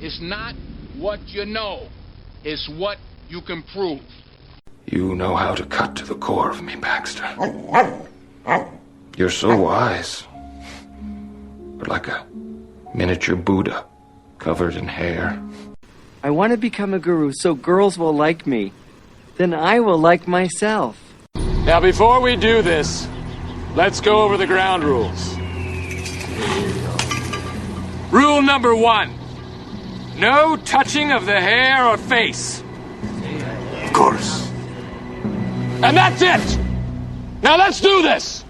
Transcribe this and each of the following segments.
It's not what you know, it's what you can prove. You know how to cut to the core of me, Baxter. You're so wise. But like a miniature Buddha, covered in hair. I want to become a guru so girls will like me. Then I will like myself. Now, before we do this, let's go over the ground rules. Rule number 1. No touching of the hair or face. Of course. And that's it! Now let's do this!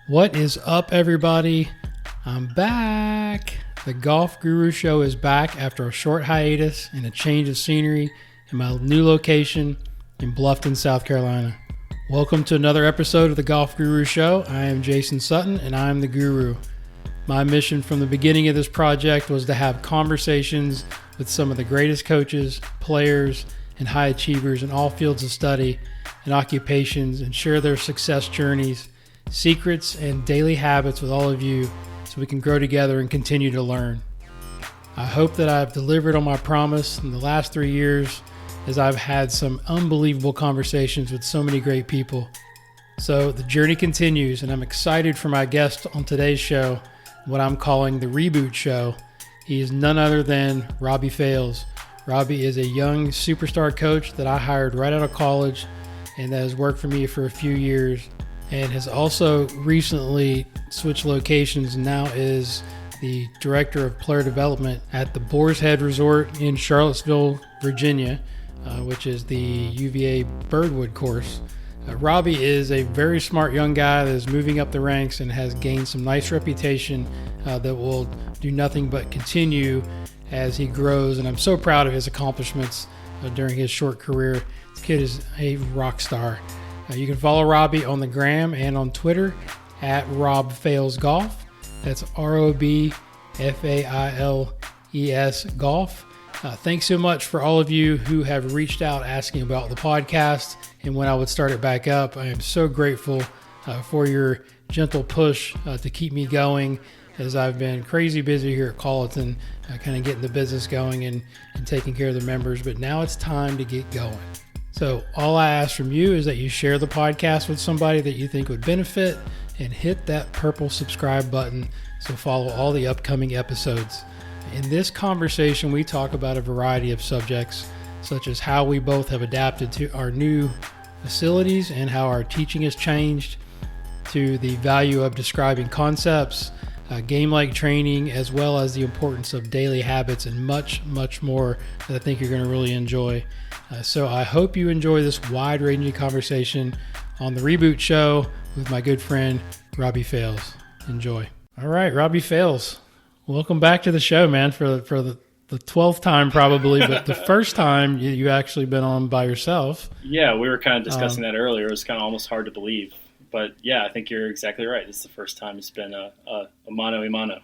What is up, everybody? I'm back. The Golf Guru Show is back after a short hiatus and a change of scenery in my new location in Bluffton, South Carolina. Welcome to another episode of the Golf Guru Show. I am Jason Sutton, and I'm the Guru. My mission from the beginning of this project was to have conversations with some of the greatest coaches, players, and high achievers in all fields of study and occupations, and share their success journeys, secrets, and daily habits with all of you so we can grow together and continue to learn. I hope that I've delivered on my promise in the last 3 years, as I've had some unbelievable conversations with so many great people. So the journey continues, and I'm excited for my guest on today's show, what I'm calling the Reboot Show. He is none other than Robbie Fales. Robbie is a young superstar coach that I hired right out of college and that has worked for me for a few years, and has also recently switched locations and now is the director of player development at the Boar's Head Resort in Charlottesville, Virginia, which is the UVA Birdwood course. Robbie is a very smart young guy that is moving up the ranks and has gained some nice reputation that will do nothing but continue as he grows. And I'm so proud of his accomplishments during his short career. This kid is a rock star. You can follow Robbie on the gram and on Twitter at Rob Fales Golf. That's ROBFAILES Golf. Thanks so much for all of you who have reached out asking about the podcast and when I would start it back up. I am so grateful for your gentle push to keep me going, as I've been crazy busy here at Colleton, kind of getting the business going and taking care of the members. But now it's time to get going. So all I ask from you is that you share the podcast with somebody that you think would benefit, and hit that purple subscribe button so follow all the upcoming episodes. In this conversation, we talk about a variety of subjects, such as how we both have adapted to our new facilities and how our teaching has changed, to the value of describing concepts, game-like training, as well as the importance of daily habits, and much, much more that I think you're going to really enjoy. So I hope you enjoy this wide-ranging conversation on the Reboot Show with my good friend, Robbie Fales. Enjoy. All right, Robbie Fales. Welcome back to the show, man, for the 12th time probably, but the first time you actually been on by yourself. Yeah, we were kind of discussing that earlier. It was kind of almost hard to believe. But yeah, I think you're exactly right. It's the first time it's been a mano-a-mano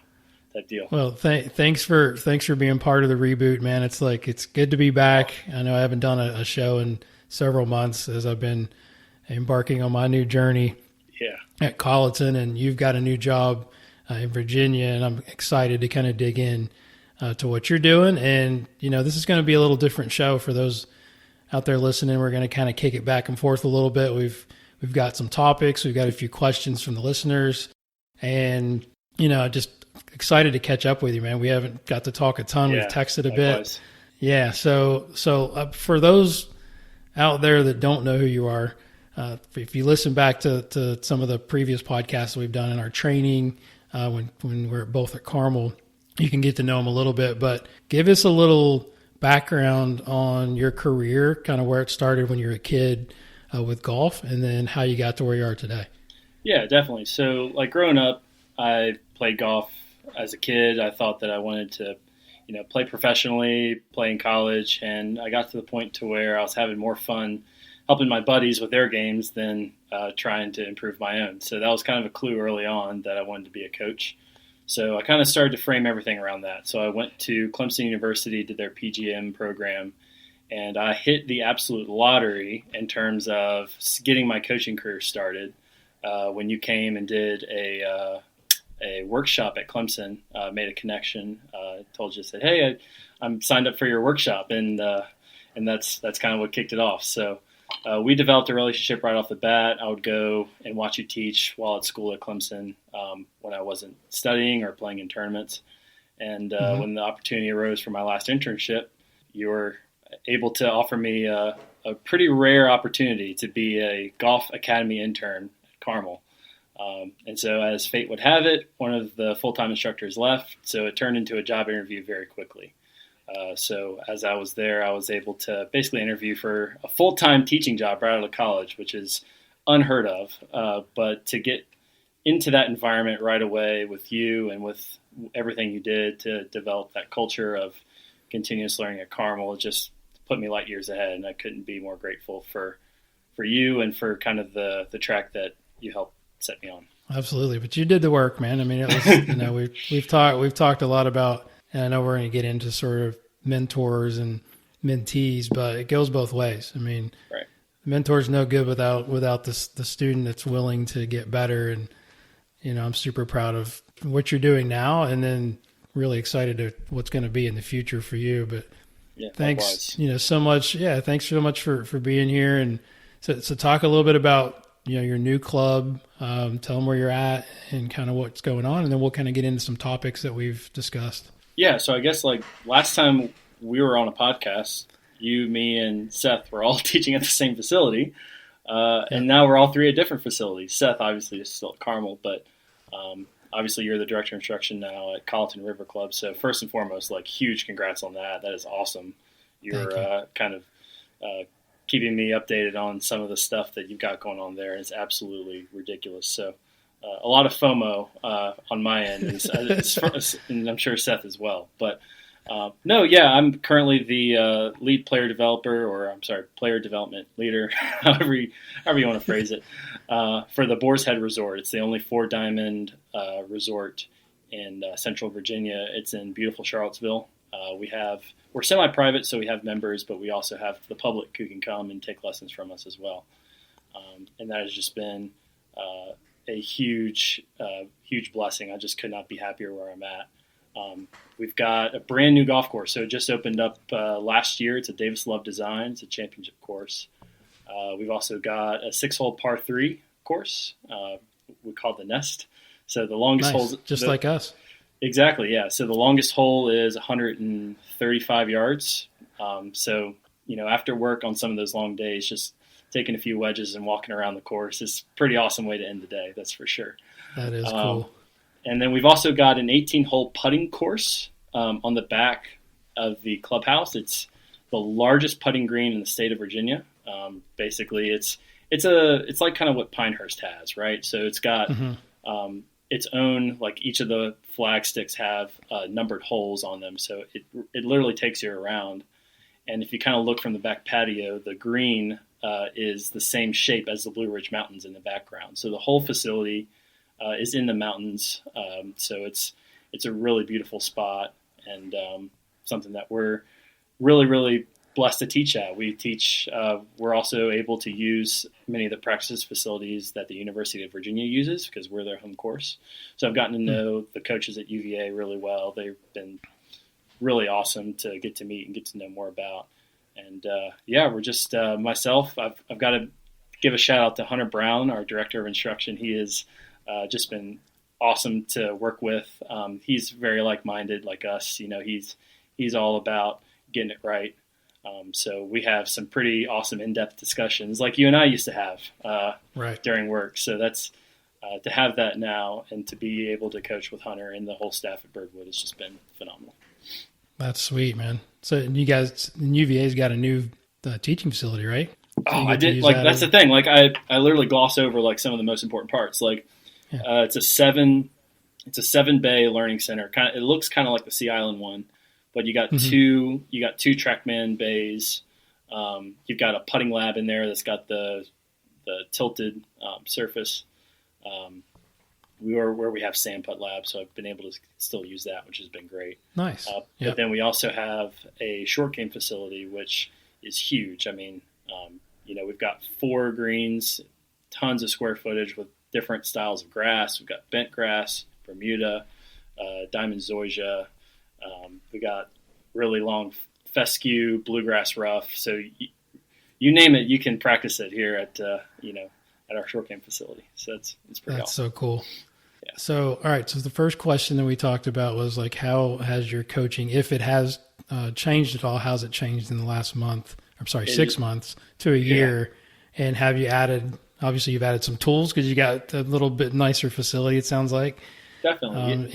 type deal. Well, thanks for being part of the Reboot, man. It's good to be back. I know I haven't done a show in several months as I've been embarking on my new journey at Colleton, and you've got a new job in Virginia, and I'm excited to kind of dig in to what you're doing. And, this is going to be a little different show for those out there listening. We're going to kind of kick it back and forth a little bit. We've got some topics. We've got a few questions from the listeners, and, just excited to catch up with you, man. We haven't got to talk a ton. We've texted a bit. Yeah. So for those out there that don't know who you are, if you listen back to some of the previous podcasts that we've done in our training, when we're both at Carmel, you can get to know him a little bit, but give us a little background on your career, kind of where it started when you were a kid with golf, and then how you got to where you are today. Yeah, definitely. So growing up, I played golf as a kid. I thought that I wanted to, play professionally, play in college. And I got to the point to where I was having more fun helping my buddies with their games than trying to improve my own. So that was kind of a clue early on that I wanted to be a coach. So I kind of started to frame everything around that. So I went to Clemson University, did their PGM program, and I hit the absolute lottery in terms of getting my coaching career started when you came and did a a workshop at Clemson, made a connection, told you, said, hey, I'm signed up for your workshop, and that's kind of what kicked it off. So we developed a relationship right off the bat. I would go and watch you teach while at school at Clemson when I wasn't studying or playing in tournaments. And when the opportunity arose for my last internship, you were able to offer me a pretty rare opportunity to be a golf academy intern at Carmel. And so as fate would have it, one of the full-time instructors left, so it turned into a job interview very quickly. So as I was there, I was able to basically interview for a full-time teaching job right out of college, which is unheard of. But to get into that environment right away with you and with everything you did to develop that culture of continuous learning at Carmel, it just put me light years ahead. And I couldn't be more grateful for you and for kind of the track that you helped set me on. Absolutely. But you did the work, man. I mean, it was, we've talked a lot about, and I know we're going to get into sort of mentors and mentees, but it goes both ways. I mean, right. Mentor's no good without the student that's willing to get better. And, I'm super proud of what you're doing now, and then really excited to what's going to be in the future for you. But thanks, so much. Yeah. Thanks so much for being here. And so talk a little bit about, your new club, tell them where you're at and kind of what's going on. And then we'll kind of get into some topics that we've discussed. Yeah. So I guess like last time we were on a podcast, you, me, and Seth were all teaching at the same facility. And now we're all three at different facilities. Seth obviously is still at Carmel, but obviously you're the director of instruction now at Colleton River Club. So first and foremost, like huge congrats on that. That is awesome. You're kind of keeping me updated on some of the stuff that you've got going on there. It's absolutely ridiculous. So a lot of FOMO on my end, and I'm sure Seth as well. But I'm currently the lead player developer, player development leader, however you want to phrase it, for the Boar's Head Resort. It's the only 4-diamond resort in Central Virginia. It's in beautiful Charlottesville. We're semi-private, so we have members, but we also have the public who can come and take lessons from us as well. And that has just been a huge blessing. I just could not be happier where I'm at. We've got a brand new golf course. So it just opened up last year. It's a Davis Love design. It's a championship course. We've also got a 6-hole par 3 course. We call it the Nest. So the longest holes, just like us. Exactly, yeah. So the longest hole is 135 yards. So, after work on some of those long days, just taking a few wedges and walking around the course is a pretty awesome way to end the day, that's for sure. That is cool. And then we've also got an 18-hole putting course on the back of the clubhouse. It's the largest putting green in the state of Virginia. Basically, it's like kind of what Pinehurst has, right? So it's got its own, like each of the flag sticks have numbered holes on them. So it literally takes you around. And if you kind of look from the back patio, the green is the same shape as the Blue Ridge Mountains in the background. So the whole facility is in the mountains. So it's a really beautiful spot and something that we're really, really blessed to teach at. We're also able to use many of the practice facilities that the University of Virginia uses because we're their home course. So I've gotten to know the coaches at UVA really well. They've been really awesome to get to meet and get to know more about. And we're just myself. I've got to give a shout out to Hunter Brown, our director of instruction. He has just been awesome to work with. He's very like-minded like us. He's all about getting it right. So we have some pretty awesome in-depth discussions like you and I used to have during work. So that's to have that now and to be able to coach with Hunter and the whole staff at Birdwood has just been phenomenal. That's sweet, man. So you guys, UVA's got a new teaching facility, right? So I did. Like that's the thing. Like I literally gloss over like some of the most important parts. Like it's a 7-bay learning center. It looks kind of like the Sea Island one. But you got two TrackMan bays. You've got a putting lab in there that's got the tilted surface. Where we have sand putt lab, so I've been able to still use that, which has been great. Nice. But then we also have a short game facility, which is huge. I mean, we've got 4 greens, tons of square footage with different styles of grass. We've got bent grass, Bermuda, Diamond Zoysia. We got really long fescue, bluegrass rough. So you name it, you can practice it here at at our short game facility. So it's pretty awesome. So cool. Yeah. So, all right. So the first question that we talked about was like, how has your coaching, if it has changed at all, how's it changed in the last month? I'm sorry, 6 months to a year. And have you added, obviously you've added some tools because you got a little bit nicer facility, it sounds like. Definitely.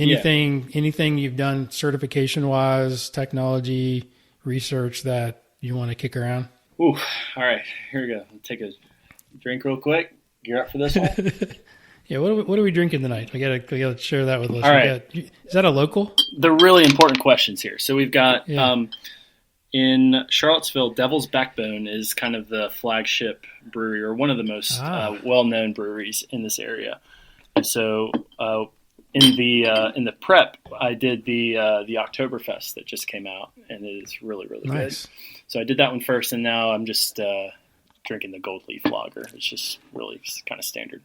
Anything you've done certification wise, technology, research that you want to kick around? Ooh, all right, here we go. I'll take a drink real quick. Gear up for this one. Yeah, what are we drinking tonight? We gotta share that with us. All right. Is that a local? The really important questions here. So we've got in Charlottesville, Devil's Backbone is kind of the flagship brewery, or one of the most well-known breweries in this area. And so in the prep, I did the Oktoberfest that just came out, and it is really, really nice. Good. So I did that one first, and now I'm just drinking the Gold Leaf Lager. It's just really kind of standard.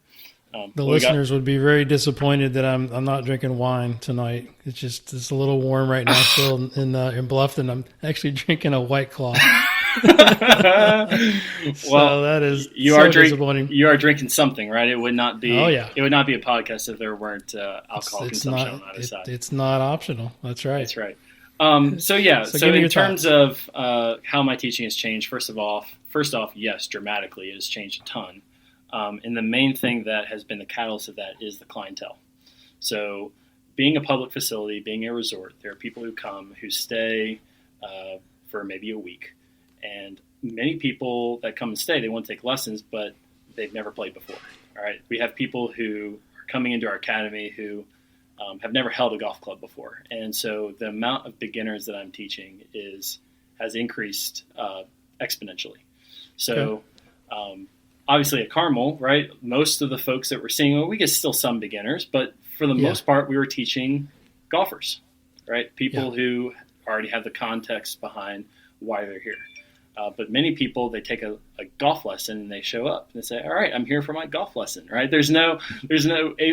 The listeners would be very disappointed that I'm not drinking wine tonight. It's a little warm right now still in Bluffton. I'm actually drinking a White Claw. So that is disappointing. You are drinking something, right? It would not be. Oh yeah. It would not be a podcast if there weren't alcohol consumption on either side. It's not optional. That's right. That's right. So in terms of how my teaching has changed, first off, yes, dramatically, it has changed a ton. And the main thing that has been the catalyst of that is the clientele. So being a public facility, being a resort, there are people who come, who stay for maybe a week. And many people that come and stay, they want to take lessons, but they've never played before. All right. We have people who are coming into our academy who have never held a golf club before. And so the amount of beginners that I'm teaching has increased exponentially. So obviously at Carmel, right, most of the folks that we're seeing, we get still some beginners, but for the most part, we were teaching golfers, right? People who already have the context behind why they're here. But many people, they take a golf lesson and they show up and they say, all right, I'm here for my golf lesson, right? There's no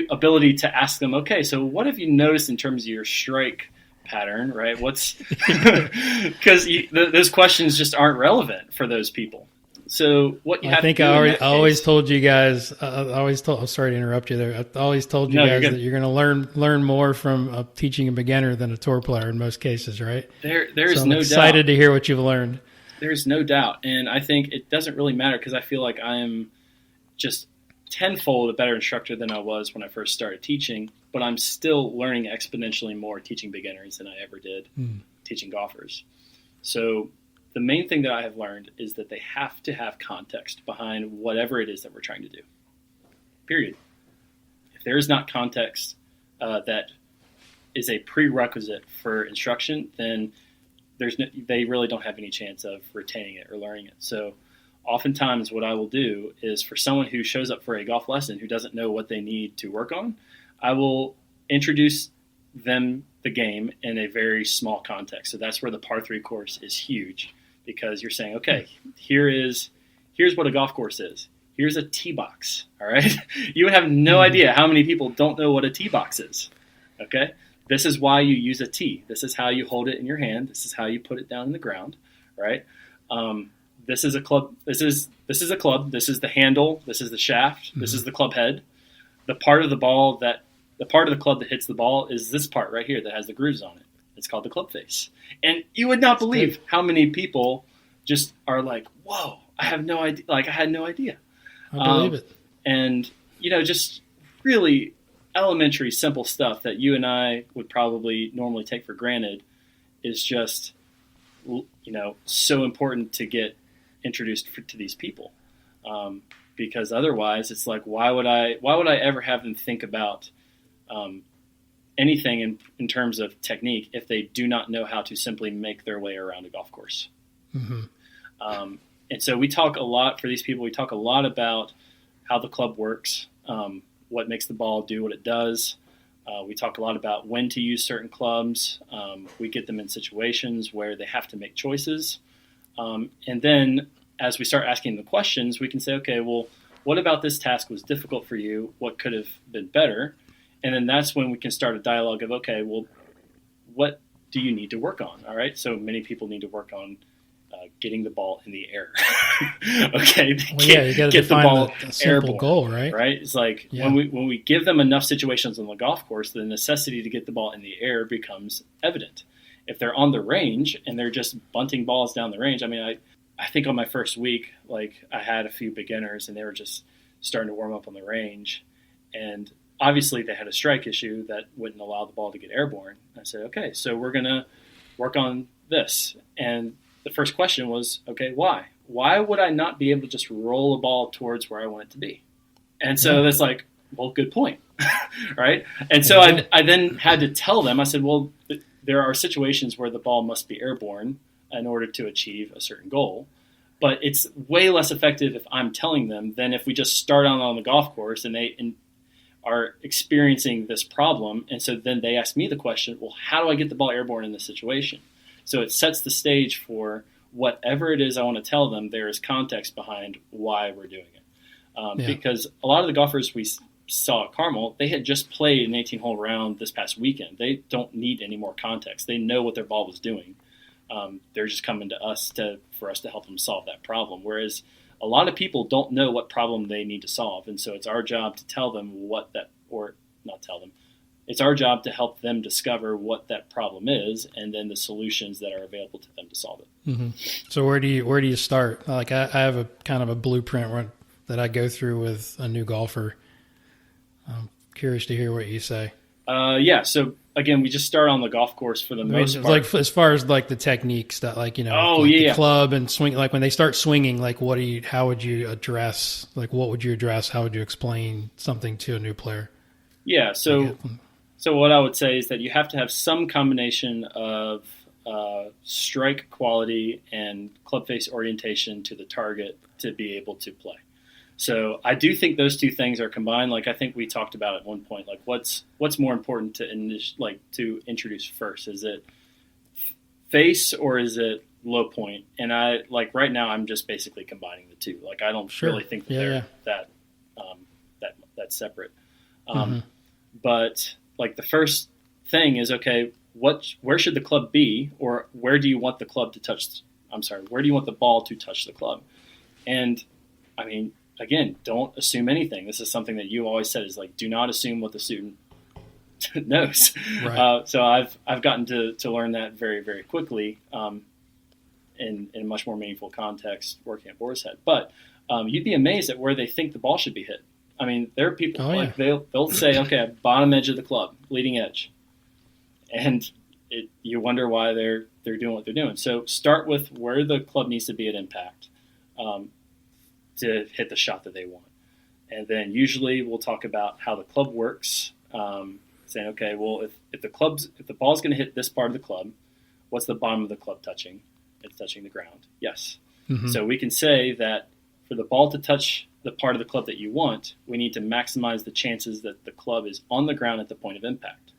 ability to ask them, okay, so what have you noticed in terms of your strike pattern, right? Because those questions just aren't relevant for those people. So what you have to do I always told you guys. I'm sorry to interrupt you there. I always told you guys that you're going to learn more from teaching a beginner than a tour player in most cases, right? There's I'm no excited doubt. to hear what you've learned. There's no doubt, and I think it doesn't really matter because I feel like I am just tenfold a better instructor than I was when I first started teaching. But I'm still learning exponentially more teaching beginners than I ever did teaching golfers. So the main thing that I have learned is that they have to have context behind whatever it is that we're trying to do. Period. If there is not context that is a prerequisite for instruction, then they really don't have any chance of retaining it or learning it. So oftentimes what I will do is for someone who shows up for a golf lesson who doesn't know what they need to work on, I will introduce them the game in a very small context. So that's where the par 3 course is huge. Because you're saying, okay, here's what a golf course is. Here's a tee box, all right? You have no idea how many people don't know what a tee box is, okay? This is why you use a tee. This is how you hold it in your hand. This is how you put it down in the ground, right? This is a club. This is a club. This is the handle. This is the shaft. This is the club head. The part of the club that hits the ball is this part right here that has the grooves on it. It's called the club face. And you would not believe how many people just are like, whoa, I have no idea. Like, I had no idea. I believe it. And, just really elementary, simple stuff that you and I would probably normally take for granted is just, so important to get introduced to these people. Because otherwise it's like, why would I ever have them think about anything in terms of technique if they do not know how to simply make their way around a golf course. And so we talk a lot for these people. We talk a lot about how the club works, what makes the ball do what it does. We talk a lot about when to use certain clubs. We get them in situations where they have to make choices. And then as we start asking the questions, we can say, okay, well, what about this task was difficult for you? What could have been better? And then that's when we can start a dialogue of, okay, well, what do you need to work on? All right. So many people need to work on getting the ball in the air. Okay. You got to define the simple goal, right? Right. It's like when we give them enough situations on the golf course, the necessity to get the ball in the air becomes evident. If they're on the range and they're just bunting balls down the range, I mean, I think on my first week, like I had a few beginners and they were just starting to warm up on the range, and obviously they had a strike issue that wouldn't allow the ball to get airborne. I said, okay, so we're going to work on this. And the first question was, okay, why? Why would I not be able to just roll a ball towards where I want it to be? And so that's like, well, good point. Right. And so I then had to tell them, I said, well, there are situations where the ball must be airborne in order to achieve a certain goal. But it's way less effective if I'm telling them than if we just start on the golf course and they are experiencing this problem. And so then they ask me the question, well, how do I get the ball airborne in this situation? So it sets the stage for whatever it is I want to tell them. There is context behind why we're doing it. Because a lot of the golfers we saw at Carmel, they had just played an 18-hole round this past weekend. They don't need any more context. They know what their ball was doing. They're just coming to us for us to help them solve that problem. Whereas a lot of people don't know what problem they need to solve. And so it's our job to tell them it's our job to help them discover what that problem is and then the solutions that are available to them to solve it. Mm-hmm. So where do you start? Like I have a kind of a blueprint that I go through with a new golfer. I'm curious to hear what you say. So again, we just start on the golf course for the most part. Like as far as like the techniques that the club and swing, like when they start swinging, like how would you address, like what would you address? How would you explain something to a new player? Yeah. So what I would say is that you have to have some combination of strike quality and club face orientation to the target to be able to play. So I do think those two things are combined. Like I think we talked about at one point, like what's more important to introduce first? Is it face or is it low point? And I like right now I'm just basically combining the two. Like I don't really think that they're that's separate. But like the first thing is, okay, where should the club be, or where do you want the club to touch? Where do you want the ball to touch the club? And I mean, again, don't assume anything. This is something that you always said is like, do not assume what the student knows. Right. So I've gotten to learn that very, very quickly in a much more meaningful context working at Boar's Head. But you'd be amazed at where they think the ball should be hit. I mean, there are people they'll say, okay, bottom edge of the club, leading edge, and you wonder why they're doing what they're doing. So start with where the club needs to be at impact to hit the shot that they want, and then usually we'll talk about how the club works, saying, okay, well, if the ball's going to hit this part of the club, what's the bottom of the club touching? It's touching the ground. Yes. Mm-hmm. So we can say that for the ball to touch the part of the club that you want, we need to maximize the chances that the club is on the ground at the point of impact.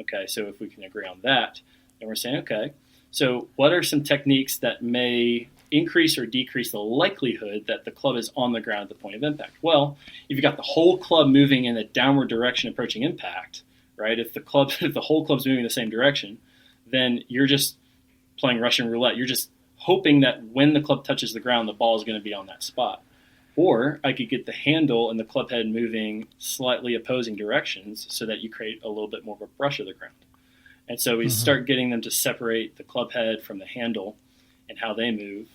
Okay, so if we can agree on that, then we're saying, okay, so what are some techniques that may increase or decrease the likelihood that the club is on the ground at the point of impact? Well, if you've got the whole club moving in a downward direction approaching impact, right, if the whole club's moving in the same direction, then you're just playing Russian roulette. You're just hoping that when the club touches the ground, the ball is going to be on that spot. Or I could get the handle and the club head moving slightly opposing directions so that you create a little bit more of a brush of the ground. And so we start getting them to separate the club head from the handle and how they move,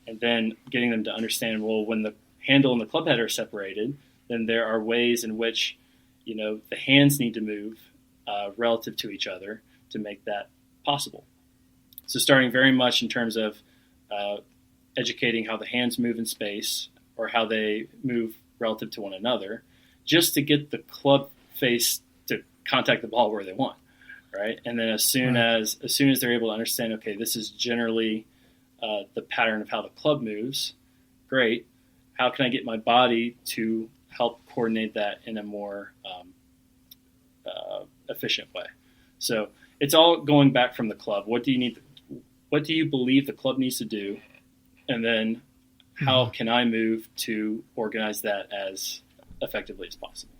and then getting them to understand, well, when the handle and the club head are separated, then there are ways in which, the hands need to move relative to each other to make that possible. So starting very much in terms of educating how the hands move in space, or how they move relative to one another, just to get the club face to contact the ball where they want, right? And then as soon as they're able to understand, okay, this is generally the pattern of how the club moves, great. How can I get my body to help coordinate that in a more efficient way? So it's all going back from the club. What do you believe the club needs to do? And then how can I move to organize that as effectively as possible?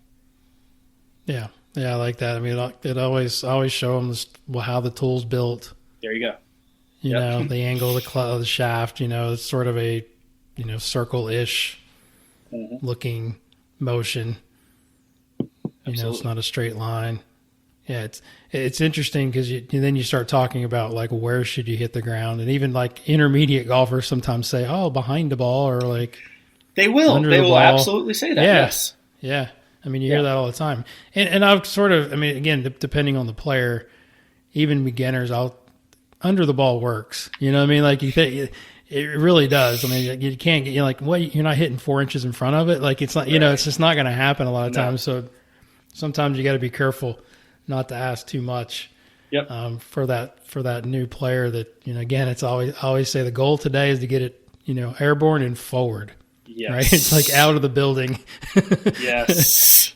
Yeah. Yeah, I like that. I mean, it always show them how the tool's built. There you go. You know, the angle of the shaft. You know, it's sort of a circle-ish looking motion. You know, it's not a straight line. Yeah, it's interesting because then you start talking about like where should you hit the ground, and even like intermediate golfers sometimes say, "Oh, behind the ball," or like they will absolutely say that. Yeah. Yes, yeah. I mean, you hear that all the time, and I've sort of, I mean, again, depending on the player, even beginners, under the ball works. You know what I mean? Like it really does. I mean, you can't get, you're like, what? You're not hitting 4 inches in front of it. Like it's not, it's just not going to happen a lot of times. So sometimes you got to be careful not to ask too much. Yep. For that new player that, again, it's I always say the goal today is to get it, airborne and forward. Yes. Right? It's like out of the building. Yes.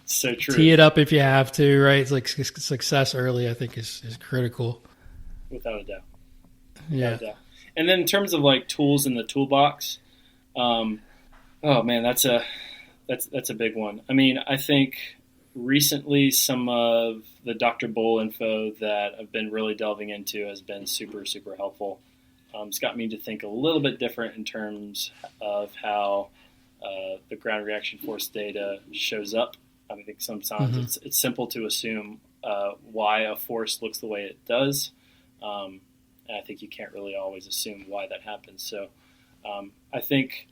So true. Tee it up if you have to, right? It's like success early, I think, is critical. Without a doubt. Yeah. Without a doubt. And then in terms of like tools in the toolbox, oh man, that's a big one. I mean, I think recently some of the Dr. Bull info that I've been really delving into has been super, super helpful. It's got me to think a little bit different in terms of how the ground reaction force data shows up. I think sometimes it's simple to assume why a force looks the way it does. And I think you can't really always assume why that happens. So I think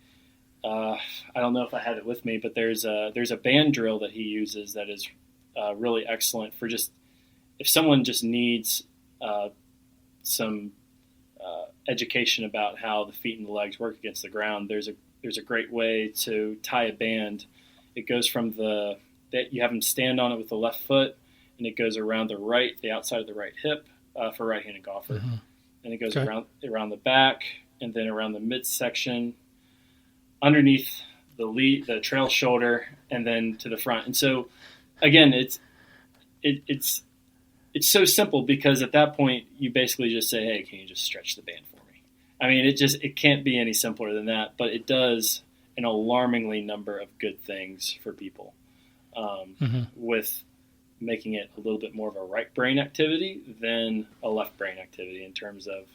I don't know if I have it with me, but there's a band drill that he uses that is really excellent for just if someone just needs some education about how the feet and the legs work against the ground. There's a great way to tie a band. It goes from that you have them stand on it with the left foot, and it goes around the outside of the right hip for a right-handed golfer, and it goes around the back, and then around the midsection, underneath the trail shoulder, and then to the front. And so, again, it's so simple because at that point you basically just say, "Hey, can you just stretch the band for me?" I mean, it can't be any simpler than that, but it does an alarmingly number of good things for people, with making it a little bit more of a right brain activity than a left brain activity in terms of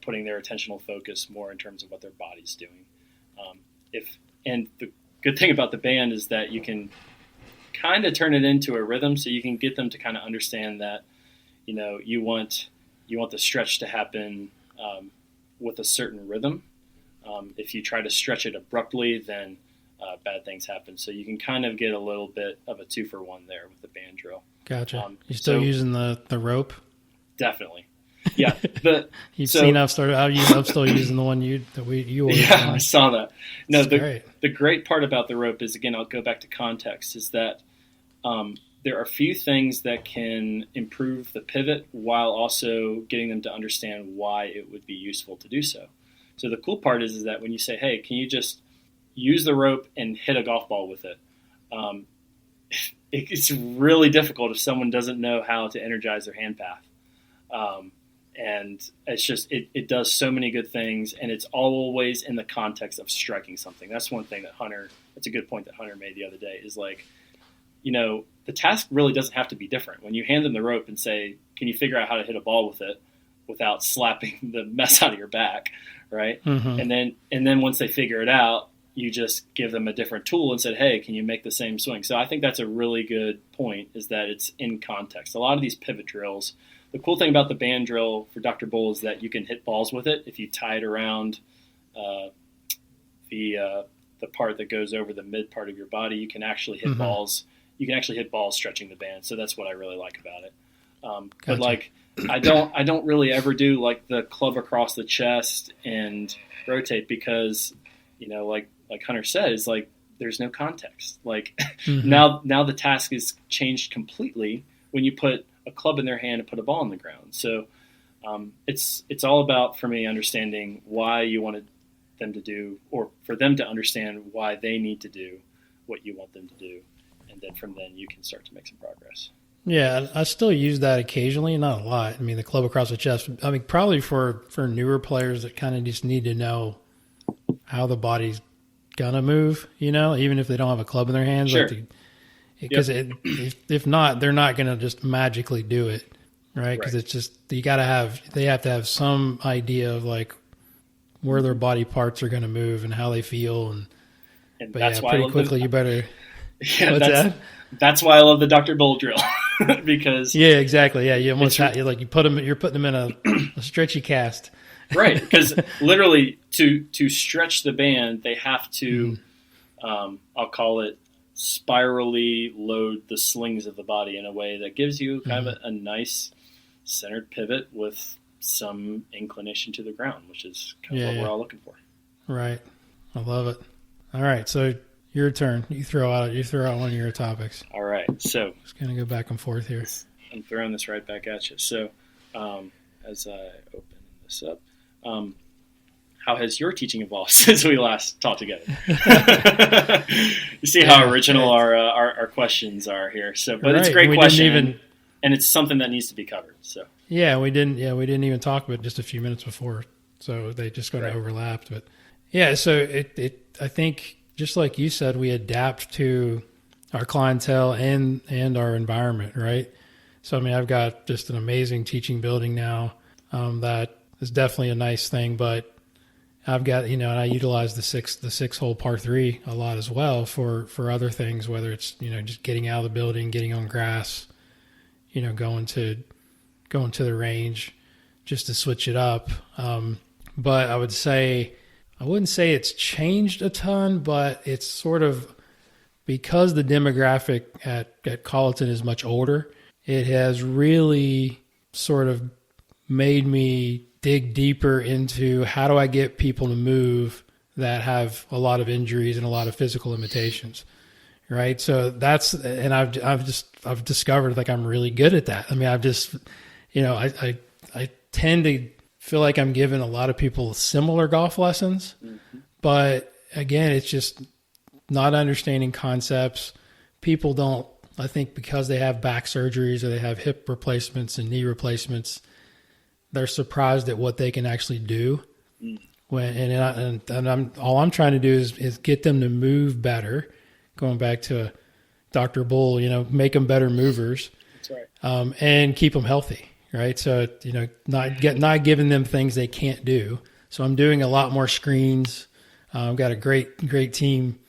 putting their attentional focus more in terms of what their body's doing. And the good thing about the band is that you can kind of turn it into a rhythm, so you can get them to kind of understand that, you want the stretch to happen with a certain rhythm. If you try to stretch it abruptly, then bad things happen. So you can kind of get a little bit of a 2-for-1 there with the band drill. Gotcha. You still using the rope? Definitely. Yeah. I'm still using the one you ordered. Yeah, I saw that. No, great. The great part about the rope is, again, I'll go back to context, is that there are a few things that can improve the pivot while also getting them to understand why it would be useful to do so. So the cool part is that when you say, "Hey, can you just use the rope and hit a golf ball with it?" It's really difficult if someone doesn't know how to energize their hand path. And it's just, it does so many good things, and it's always in the context of striking something. That's one thing that's a good point that Hunter made the other day, is like, the task really doesn't have to be different. When you hand them the rope and say, "Can you figure out how to hit a ball with it without slapping the mess out of your back?" Right. And then once they figure it out, you just give them a different tool and said, "Hey, can you make the same swing?" So I think that's a really good point, is that it's in context. A lot of these pivot drills, the cool thing about the band drill for Dr. Bull is that you can hit balls with it if you tie it around the part that goes over the mid part of your body. You can actually hit balls. You can actually hit balls stretching the band. So that's what I really like about it. Gotcha. But like, I don't really ever do like the club across the chest and rotate, because like Hunter says, like, there's no context. Like now the task is changed completely when you put a club in their hand and put a ball on the ground. So it's all about, for me, understanding why you wanted them to do, or for them to understand why they need to do what you want them to do. And then from then you can start to make some progress. Yeah, I still use that occasionally, not a lot. I mean, the club across the chest, I mean, probably for newer players that kind of just need to know how the body's going to move, even if they don't have a club in their hands. Sure. Because if not, they're not going to just magically do it, right? Because it's just they have to have some idea of like where their body parts are going to move and how they feel, and but that's why pretty quickly you better. Yeah, that's why I love the Dr. Bull drill because exactly, you almost you put them, you're putting them in a stretchy cast, right? Because literally to stretch the band, they have to, I'll call it, spirally load the slings of the body in a way that gives you kind of a nice centered pivot with some inclination to the ground, which is kind of what we're all looking for. Right. I love it. All right, so your turn. You throw out one of your topics. All right, so just gonna go back and forth here. I'm throwing this right back at you. So, as I open this up, how has your teaching evolved since we last taught together? You see how original our questions are here. So, but it's a great question, and it's something that needs to be covered. So, we didn't even talk about it just a few minutes before, so they just kind of overlapped. But so I think just like you said, we adapt to our clientele and our environment, right? So, I mean, I've got just an amazing teaching building now that is definitely a nice thing, but I've got, and I utilize the six hole par 3 a lot as well for other things, whether it's, just getting out of the building, getting on grass, going to the range just to switch it up. But I wouldn't say it's changed a ton, but it's sort of, because the demographic at Colleton is much older, it has really sort of made me dig deeper into how do I get people to move that have a lot of injuries and a lot of physical limitations, right? So I've discovered like I'm really good at that. I mean, I've just, I tend to feel like I'm giving a lot of people similar golf lessons, but again, it's just not understanding concepts. People don't, I think because they have back surgeries or they have hip replacements and knee replacements, they're surprised at what they can actually do. All I'm trying to do is get them to move better. Going back to Dr. Bull, make them better movers. That's right. And keep them healthy, right? So, not giving them things they can't do. So I'm doing a lot more screens. I've got a great team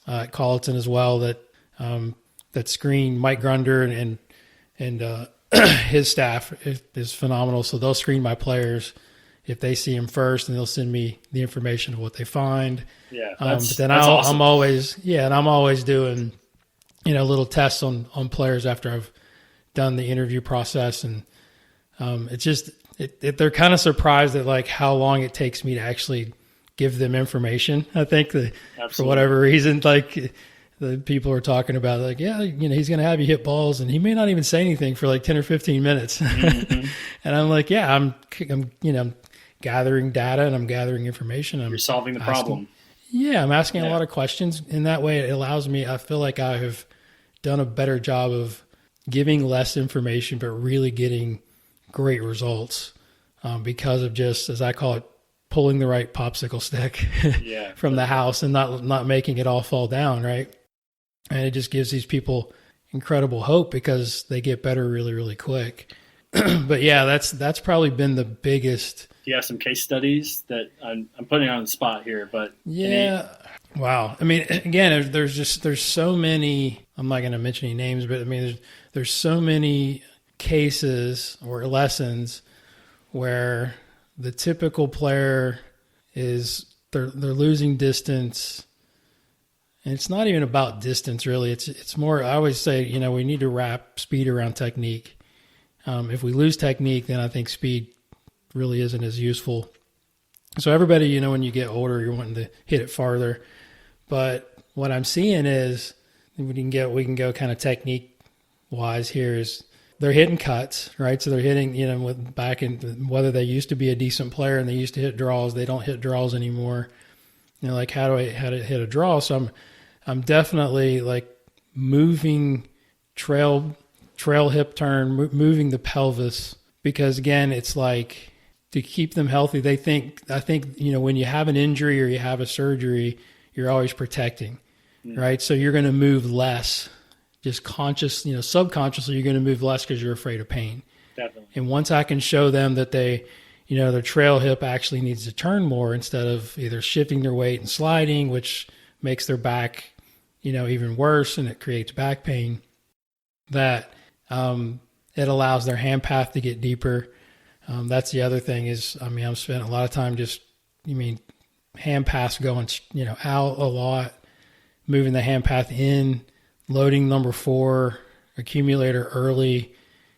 at Colleton as well that screen Mike Grunder and his staff is phenomenal. So they'll screen my players if they see him first, and they'll send me the information of what they find. Yeah, but then awesome. I'm always doing, little tests on players after I've done the interview process, and it's just they're kind of surprised at like how long it takes me to actually give them information. I think for whatever reason, like the people are talking about, like, he's going to have you hit balls, and he may not even say anything for like 10 or 15 minutes. And I'm like, I'm gathering data and I'm gathering information. You're solving the problem. I'm asking a lot of questions. In that way, it allows me, I feel like I have done a better job of giving less information, but really getting great results because of just, as I call it, pulling the right popsicle stick from the house and not making it all fall down, right? And it just gives these people incredible hope because they get better really, really quick. But that's probably been the biggest. Do you have some case studies that I'm putting on the spot here? But wow. I mean, again, there's so many. I'm not going to mention any names, but I mean, there's so many cases or lessons where the typical player is they're losing distance. And it's not even about distance, really. It's more, I always say, we need to wrap speed around technique. If we lose technique, then I think speed really isn't as useful. So everybody, when you get older, you're wanting to hit it farther. But what I'm seeing is we can go kind of technique-wise here is they're hitting cuts, right? So they're hitting, with back in whether they used to be a decent player and they used to hit draws, they don't hit draws anymore. Like how to hit a draw. So I'm definitely like moving trail hip turn, moving the pelvis, because again, it's like to keep them healthy. I think, when you have an injury or you have a surgery, you're always protecting, right? So you're going to move less just subconsciously you're going to move less because you're afraid of pain. Definitely. And once I can show them that their trail hip actually needs to turn more instead of either shifting their weight and sliding, which makes their back, even worse, and it creates back pain, that it allows their hand path to get deeper. That's the other thing is, I've spent a lot of time hand paths going, out a lot, moving the hand path in, loading number 4 accumulator early,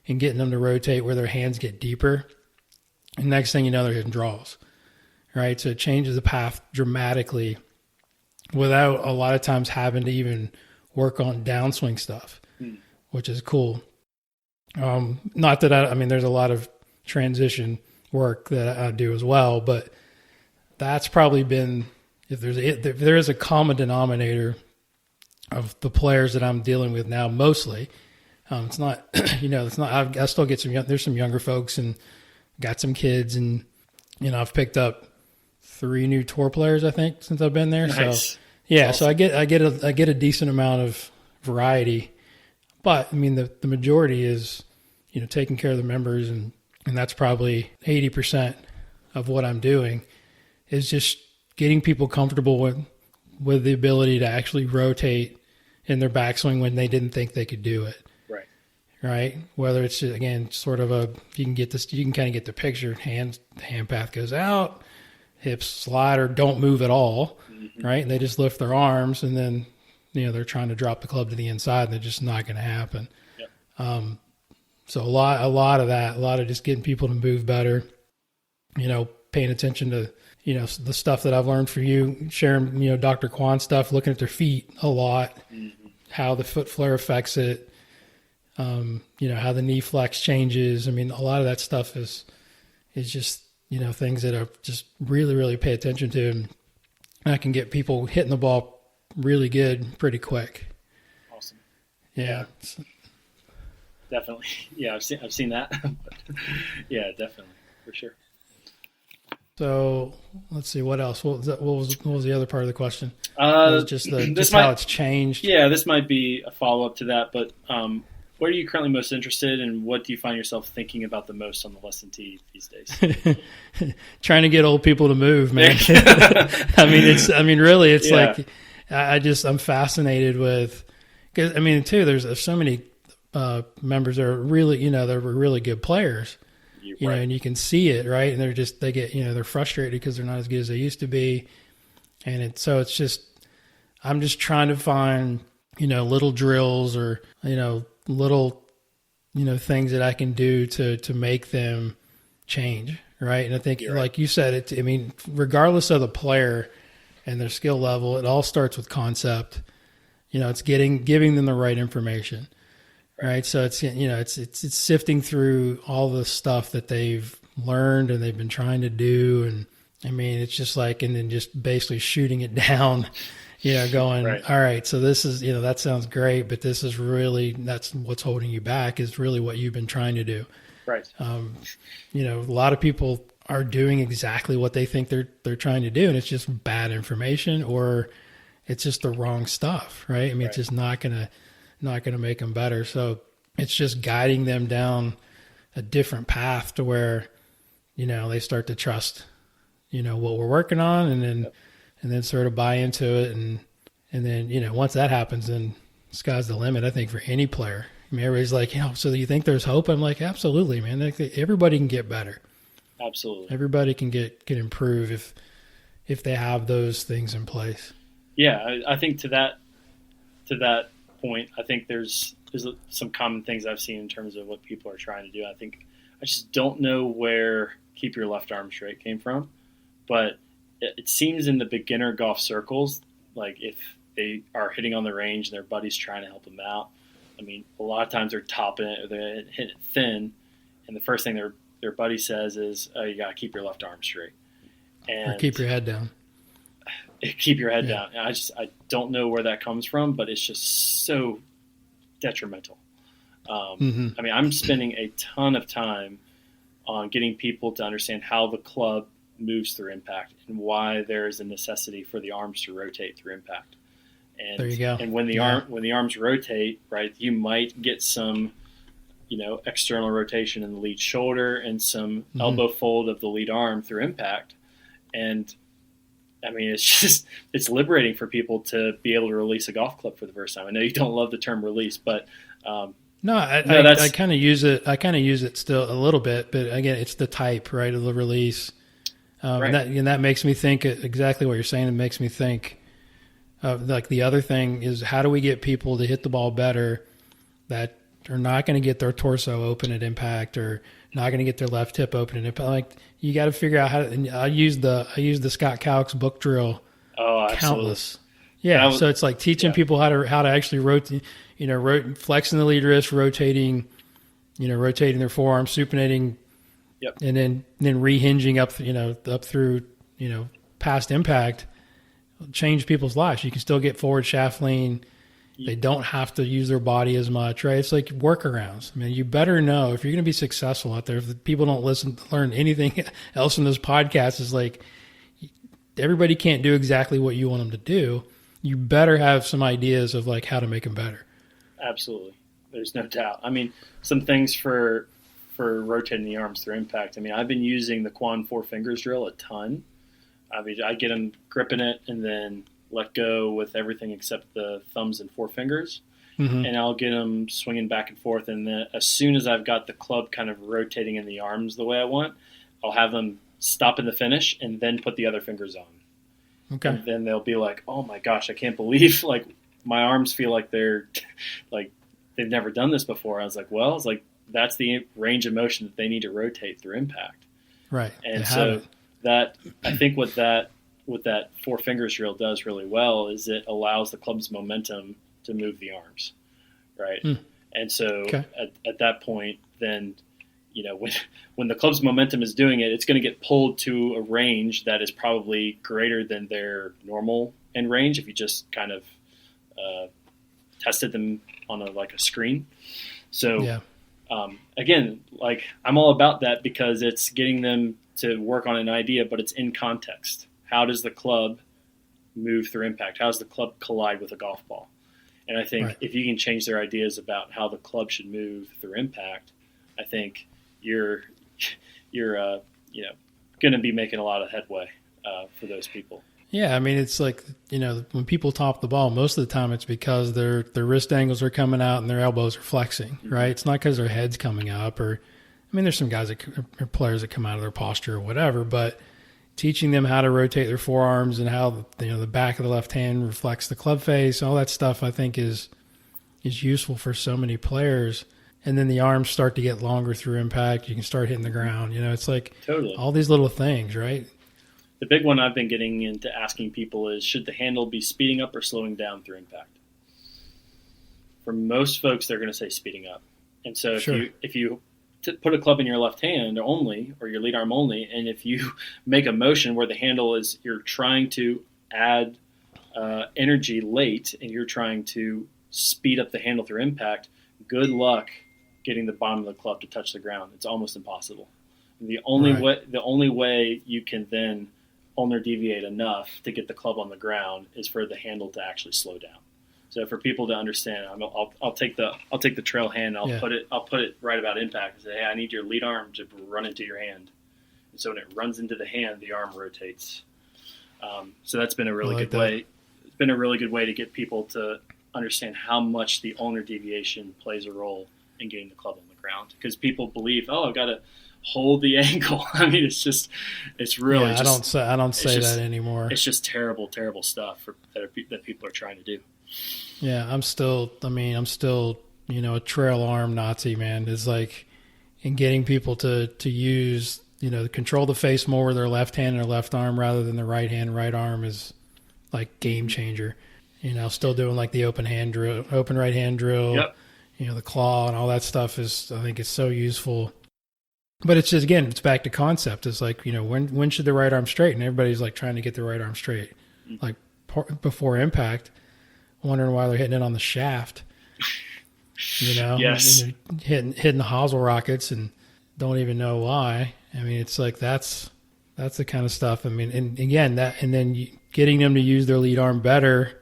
and getting them to rotate where their hands get deeper. And next thing you know, they're hitting draws, right? So it changes the path dramatically without a lot of times having to even work on downswing stuff, which is cool. Not that there's a lot of transition work that I do as well, but that's probably been, if there is a common denominator of the players that I'm dealing with now, mostly, it's not, I still get there's some younger folks and got some kids, and, I've picked up 3 new tour players, I think, since I've been there. Nice. So yeah, awesome. so I get a decent amount of variety, but the majority is, taking care of the members, and that's probably 80% of what I'm doing is just getting people comfortable with the ability to actually rotate in their backswing when they didn't think they could do it. Right. Whether it's, again, sort of you can kind of get the picture. Hand path goes out, hips slide or don't move at all. Right. And they just lift their arms, and then, they're trying to drop the club to the inside, and they're just not going to happen. Yep. So a lot of that, a lot of just getting people to move better, paying attention to, the stuff that I've learned from you, sharing, Dr. Kwan stuff, looking at their feet a lot, how the foot flare affects it. How the knee flex changes. A lot of that stuff is just, things that I just really, really pay attention to. And I can get people hitting the ball really good pretty quick. Awesome. Yeah. Definitely. Yeah, I've seen that. Yeah, definitely. For sure. So let's see, what else? What was the other part of the question? It was just how it's changed. Yeah, this might be a follow-up to that, but what are you currently most interested in? What do you find yourself thinking about the most on the lesson tee these days? Trying to get old people to move, man. Really, it's like, I'm fascinated with, because there's so many members that are really, they're really good players, and you can see it, right? And they get, they're frustrated because they're not as good as they used to be. And I'm just trying to find, little drills or, little, things that I can do to make them change. Right. And I think, like you said, regardless of the player and their skill level, it all starts with concept. It's giving them the right information. Right. So it's sifting through all the stuff that they've learned and they've been trying to do. And it's just like, and then just basically shooting it down, going, all right, so this is, that sounds great, but this is really, that's what's holding you back is really what you've been trying to do. Right. A lot of people are doing exactly what they think they're trying to do, and it's just bad information, or it's just the wrong stuff, right? It's just not gonna make them better. So it's just guiding them down a different path to where, they start to trust, what we're working on, and then sort of buy into it, and then once that happens, then sky's the limit. I think for any player. Everybody's like, so you think there's hope? I'm like, absolutely, man. Everybody can get better. Absolutely. Everybody can improve if they have those things in place. Yeah, I think to that point, I think there's some common things I've seen in terms of what people are trying to do. I just don't know where keep your left arm straight came from, but it seems in the beginner golf circles, like if they are hitting on the range and their buddy's trying to help them out, a lot of times they're topping it or they're hitting it thin, and the first thing their buddy says is, "Oh, you got to keep your left arm straight." And or keep your head down. Keep your head down. And I don't know where that comes from, but it's just so detrimental. I'm spending a ton of time on getting people to understand how the club moves through impact and why there is a necessity for the arms to rotate through impact. And, there you go. And when the arms rotate, right, you might get some, external rotation in the lead shoulder and some elbow fold of the lead arm through impact. And I mean, it's liberating for people to be able to release a golf club for the first time. I know you don't love the term release, but I kind of use it. I kind of use it still a little bit, but again, it's the type, right, of the release. Right. And that makes me think exactly what you're saying. It makes me think of like the other thing is how do we get people to hit the ball better that are not going to get their torso open at impact or not going to get their left hip open at impact. Like you got to figure out how to, and I use the Scott Cowk's book drill. Oh, absolutely. Countless. Yeah. So it's like teaching people how to actually rotate, flexing the lead wrist, rotating their forearm, supinating, and then rehinging up through, past impact, change people's lives. You can still get forward shaft lean. They don't have to use their body as much, right? It's like workarounds. I mean, you better know if you're going to be successful out there. If the people don't learn anything else in this podcast, is like everybody can't do exactly what you want them to do. You better have some ideas of like how to make them better. Absolutely, there's no doubt. I mean, some things for rotating the arms through impact. I mean, I've been using the Quan 4 fingers drill a ton. I mean, I get them gripping it and then let go with everything except the thumbs and 4 fingers. And I'll get them swinging back and forth. And then as soon as I've got the club kind of rotating in the arms the way I want, I'll have them stop in the finish and then put the other fingers on. Okay. And then they'll be like, oh my gosh, I can't believe like my arms feel like they're like they've never done this before. I was like, well, it's like that's the range of motion that they need to rotate through impact. Right. And so that I think what that 4 fingers drill does really well is it allows the club's momentum to move the arms, right? And so at that point, then, when the club's momentum is doing it, it's going to get pulled to a range that is probably greater than their normal end range if you just kind of tested them on a screen. So again, like I'm all about that because it's getting them to work on an idea, but it's in context. How does the club move through impact? How does the club collide with a golf ball? And I think if you can change their ideas about how the club should move through impact, I think you're going to be making a lot of headway for those people. Yeah, I mean, it's like, when people top the ball, most of the time it's because their wrist angles are coming out and their elbows are flexing, right? It's not because their head's coming up there's some guys or players that come out of their posture or whatever, but teaching them how to rotate their forearms and how the back of the left hand reflects the club face, all that stuff I think is useful for so many players. And then the arms start to get longer through impact. You can start hitting the ground. It's like all these little things, right? The big one I've been getting into asking people is, should the handle be speeding up or slowing down through impact? For most folks, they're going to say speeding up. And so if you put a club in your left hand only, or your lead arm only, and if you make a motion where the handle is, you're trying to add energy late, and you're trying to speed up the handle through impact, good luck getting the bottom of the club to touch the ground. It's almost impossible. The only way you can then ulnar deviate enough to get the club on the ground is for the handle to actually slow down. So for people to understand, I'll take the trail hand. I'll put it right about impact and say, hey, I need your lead arm to run into your hand. And so when it runs into the hand, the arm rotates. So that's been a really good way. It's been a really good way to get people to understand how much the ulnar deviation plays a role in getting the club on the ground. Because people believe, I've got to hold the ankle. I mean, it's really. I don't say that anymore. It's just terrible, terrible stuff that people are trying to do. Yeah, I'm still, a trail arm Nazi, man. It's like in getting people to use, control the face more with their left hand and their left arm rather than the right hand, right arm is like game changer. Still doing like the open right hand drill, the claw and all that stuff I think it's so useful. But it's just, again, it's back to concept. It's like, when should the right arm straighten? Everybody's like trying to get the right arm straight, like before impact, wondering why they're hitting it on the shaft, Yes. Hitting the hosel rockets and don't even know why. I mean, it's like, that's the kind of stuff. I mean, and again, and then getting them to use their lead arm better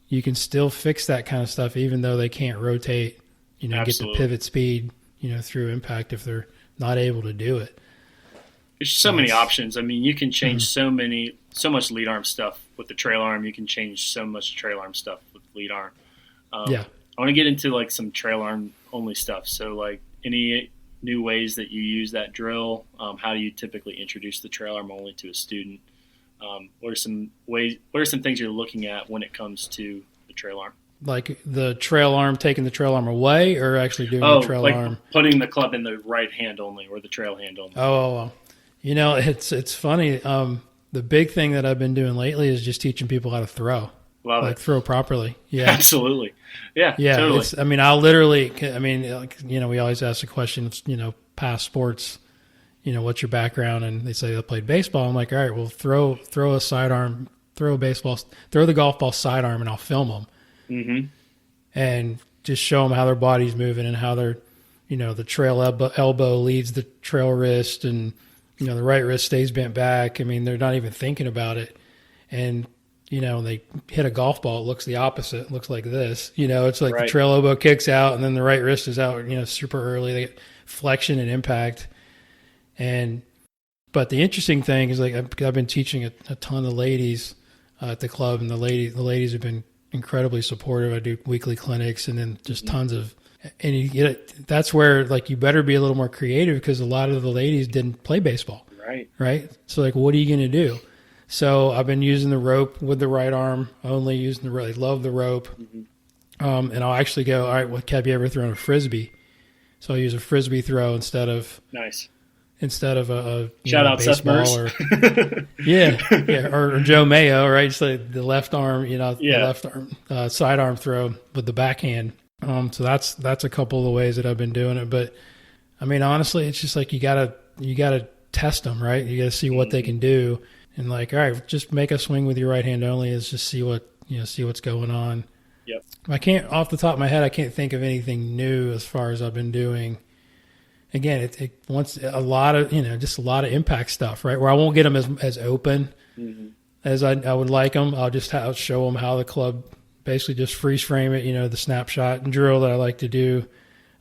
you can still fix that kind of stuff even though they can't rotate, get the pivot speed, through impact if they're not able to do it. There's so many options. I mean, you can change so much lead arm stuff with the trail arm. You can change so much trail arm stuff with lead arm. I want to get into like some trail arm only stuff. So like any new ways that you use that drill, how do you typically introduce the trail arm only to a student? What are some things you're looking at when it comes to the trail arm? Like the trail arm, taking the trail arm away, or actually doing the trail arm? Putting the club in the right hand only or the trail hand only. Oh. It's funny. The big thing that I've been doing lately is just teaching people how to throw. Love it. Throw properly. Yeah. Absolutely. Yeah, totally. I'll literally, we always ask the question, past sports, what's your background? And they say they played baseball. I'm like, all right, well, throw a sidearm, throw the golf ball sidearm, and I'll film them. Mm-hmm. And just show them how their body's moving and how their, the trail elbow leads the trail wrist, and, the right wrist stays bent back. I mean, they're not even thinking about it. And, they hit a golf ball, it looks the opposite. It looks like this. It's like the trail elbow kicks out and then the right wrist is out, super early. They get flexion and impact. But the interesting thing is, like, I've been teaching a ton of ladies at the club, and the ladies have been incredibly supportive. I do weekly clinics and then just tons of, and that's where, like, you better be a little more creative because a lot of the ladies didn't play baseball. Right. So, like, what are you going to do? So I've been using the rope with the right arm, only using the rope. I love the rope. Mm-hmm. And I'll actually go, all right, have you ever thrown a Frisbee? So I'll use a Frisbee throw instead of a shout out Seth Murs. Or Joe Mayo, right? So the left arm, the left arm sidearm throw with the backhand. So that's a couple of the ways that I've been doing it. But I mean, honestly, it's just like you gotta test them, right? You gotta see what they can do. And like, all right, just make a swing with your right hand only. Is just see what's going on. Yep. I can't, off the top of my head, I can't think of anything new as far as I've been doing. Again, it wants a lot of just a lot of impact stuff, right? Where I won't get them as open as I would like them. I'll show them how the club basically just freeze frame it. The snapshot and drill that I like to do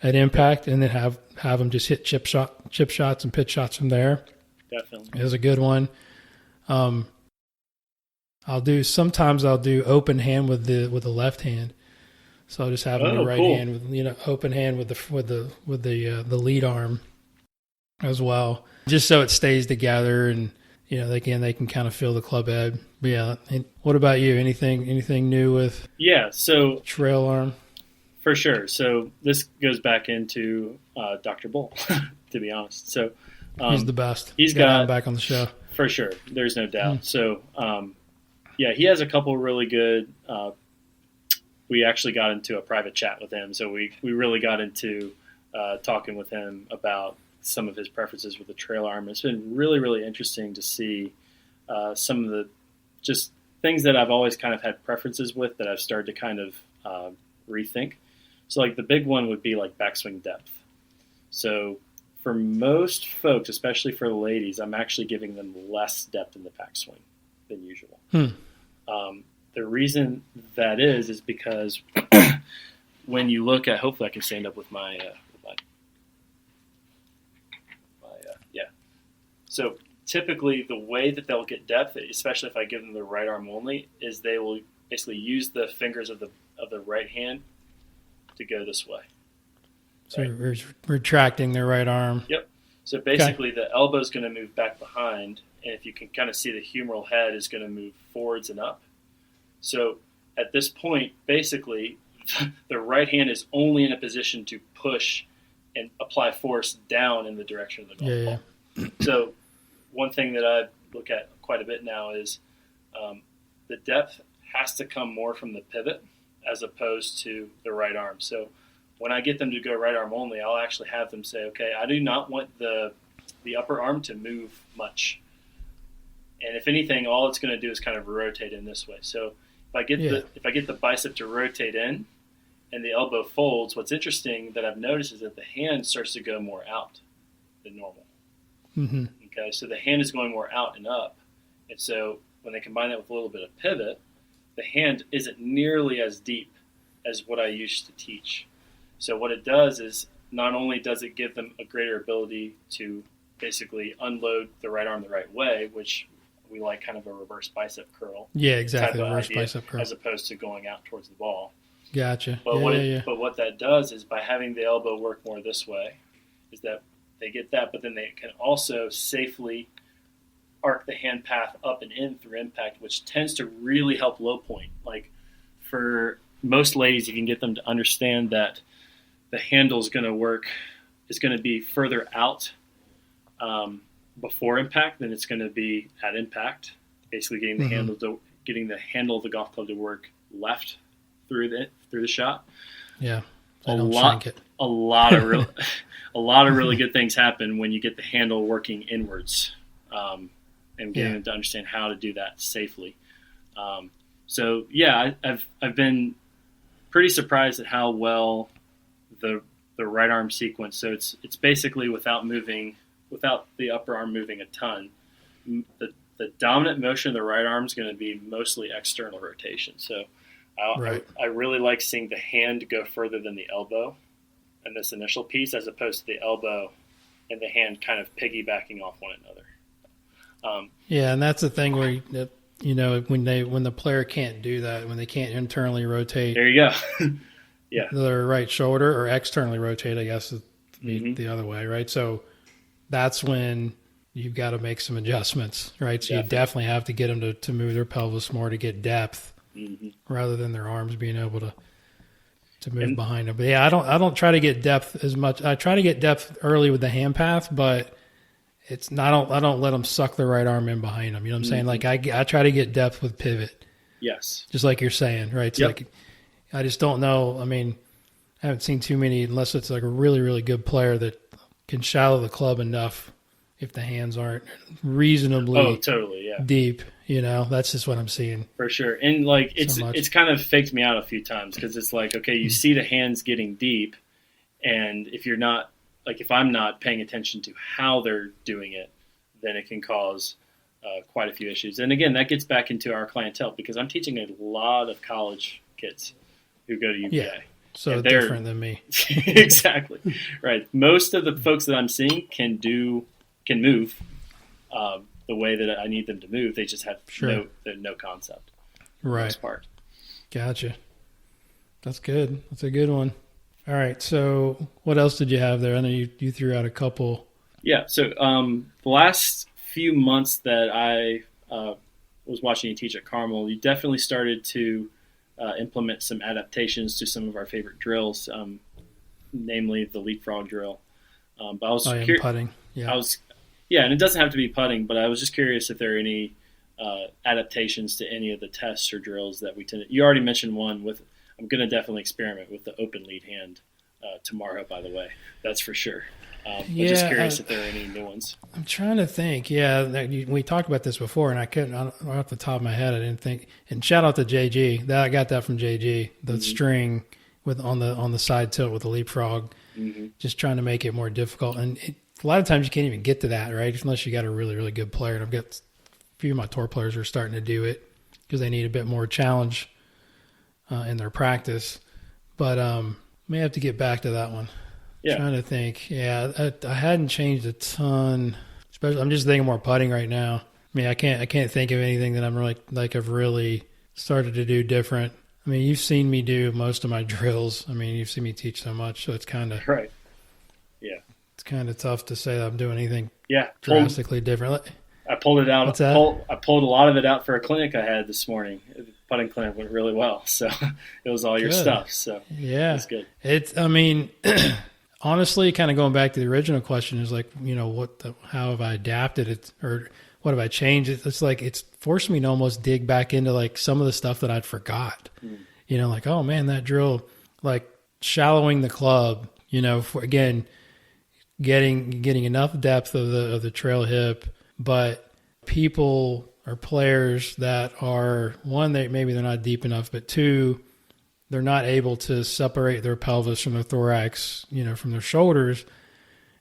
at impact, and then have them just hit chip shots and pitch shots from there. Definitely is a good one. Sometimes I'll do open hand with the left hand. So I'll just have the right hand with open hand with the lead arm as well, just so it stays together, and they can kind of feel the club head. But yeah, and what about you? Anything new with so trail arm? For sure. So this goes back into Dr. Bull, to be honest. So he's the best. He's got him back on the show. For sure. There's no doubt. So, he has a couple really good we actually got into a private chat with him. So we really got into talking with him about some of his preferences with the trail arm. It's been really, really interesting to see some of the just things that I've always kind of had preferences with that I've started to kind of rethink. So like the big one would be like backswing depth. So for most folks, especially for the ladies, I'm actually giving them less depth in the backswing than usual. The reason that is because when you look at, hopefully I can stand up with my So typically the way that they'll get depth, especially if I give them the right arm only, is they will basically use the fingers of the right hand to go this way. So you're retracting their right arm. Yep. So basically the elbow is going to move back behind, and if you can kind of see the humeral head is going to move forwards and up. So at this point, basically, the right hand is only in a position to push and apply force down in the direction of the golf ball. Yeah. So one thing that I look at quite a bit now is the depth has to come more from the pivot as opposed to the right arm. So when I get them to go right arm only, I'll actually have them say, okay, I do not want the upper arm to move much. And if anything, all it's going to do is kind of rotate in this way. So if I get the bicep to rotate in and the elbow folds, what's interesting that I've noticed is that the hand starts to go more out than normal. Mm-hmm. Okay, so the hand is going more out and up. And so when they combine that with a little bit of pivot, the hand isn't nearly as deep as what I used to teach. So what it does is not only does it give them a greater ability to basically unload the right arm the right way, which we like kind of a reverse bicep curl. Yeah, exactly. Type of Reverse idea, bicep curl. as opposed to going out towards the ball. Gotcha. But Yeah. but what that does is by having the elbow work more this way, is that they get that, but then they can also safely arc the hand path up and in through impact, which tends to really help low point. Like for most ladies, you can get them to understand that the handle is going to be further out before impact than it's going to be at impact. Basically, getting the handle of the golf club to work left through the shot. Yeah. A lot of really good things happen when you get the handle working inwards, and getting them to understand how to do that safely. So yeah, I've been pretty surprised at how well the right arm sequence. So it's basically without the upper arm moving a ton. The dominant motion of the right arm is going to be mostly external rotation. So I really like seeing the hand go further than the elbow in this initial piece, as opposed to the elbow and the hand kind of piggybacking off one another. Yeah, and that's the thing where when the player can't do that, when they can't internally rotate. There you go. Yeah, their right shoulder, or externally rotate, I guess, is the other way, right? So that's when you've got to make some adjustments, right? So you definitely have to get them to move their pelvis more to get depth, rather than their arms being able to move behind them. But yeah, I don't try to get depth as much. I try to get depth early with the hand path, but it's not. I don't let them suck the right arm in behind them. You know what I'm saying? Like I try to get depth with pivot. Yes. Just like you're saying, right? So like, I just don't know. I mean, I haven't seen too many, unless it's like a really, really good player that can shallow the club enough if the hands aren't reasonably deep. You know, that's just what I'm seeing. For sure. And like it's kind of faked me out a few times, because it's like, okay, you see the hands getting deep, and if I'm not paying attention to how they're doing it, then it can cause quite a few issues. And again, that gets back into our clientele, because I'm teaching a lot of college kids who go to UVA. Yeah, so different than me. Exactly. Right. Most of the folks that I'm seeing can move the way that I need them to move. They just have no concept. Right. For this part. Gotcha. That's good. That's a good one. All right. So what else did you have there? I know you threw out a couple. Yeah. So the last few months that I was watching you teach at Carmel, you definitely started to implement some adaptations to some of our favorite drills, namely the leapfrog drill. But I was putting. Yeah. And it doesn't have to be putting, but I was just curious if there are any adaptations to any of the tests or drills that we tend to. You already mentioned one with. I'm going to definitely experiment with the open lead hand tomorrow, by the way. That's for sure. But just curious if there are any new ones. I'm trying to think. Yeah, we talked about this before, and I couldn't, off the top of my head, I didn't think. And shout out to JG. I got that from JG, the string on the side tilt with the leapfrog, just trying to make it more difficult. And a lot of times you can't even get to that, right? Unless you got a really, really good player. And I've got a few of my tour players who are starting to do it because they need a bit more challenge in their practice. But may have to get back to that one. Yeah. Trying to think. Yeah, I hadn't changed a ton. Especially, I'm just thinking more putting right now. I mean, I can't think of anything that I'm I've really started to do different. I mean, you've seen me do most of my drills. I mean, you've seen me teach so much, so it's kind of right. Yeah, it's kind of tough to say that I'm doing anything drastically different. I pulled it out. What's that? I pulled a lot of it out for a clinic I had this morning. The putting clinic went really well, so it was all your stuff. So yeah, it's good. I mean, honestly, kind of going back to the original question is like, how have I adapted it, or what have I changed? It's like it's forced me to almost dig back into like some of the stuff that I'd forgot. Like, oh man, that drill, like shallowing the club. For again, getting enough depth of the trail hip. But people or players that are, one, maybe they're not deep enough, but two, they're not able to separate their pelvis from their thorax, from their shoulders.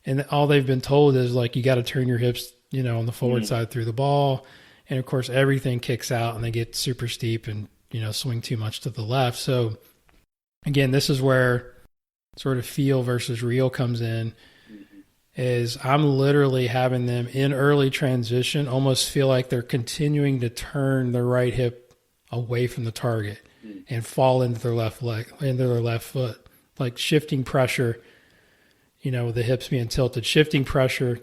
And all they've been told is like, you got to turn your hips, on the forward side through the ball. And of course, everything kicks out and they get super steep and, swing too much to the left. So again, this is where sort of feel versus real comes in. Is I'm literally having them in early transition almost feel like they're continuing to turn their right hip away from the target and fall into their left leg, into their left foot, like shifting pressure, the hips being tilted, shifting pressure.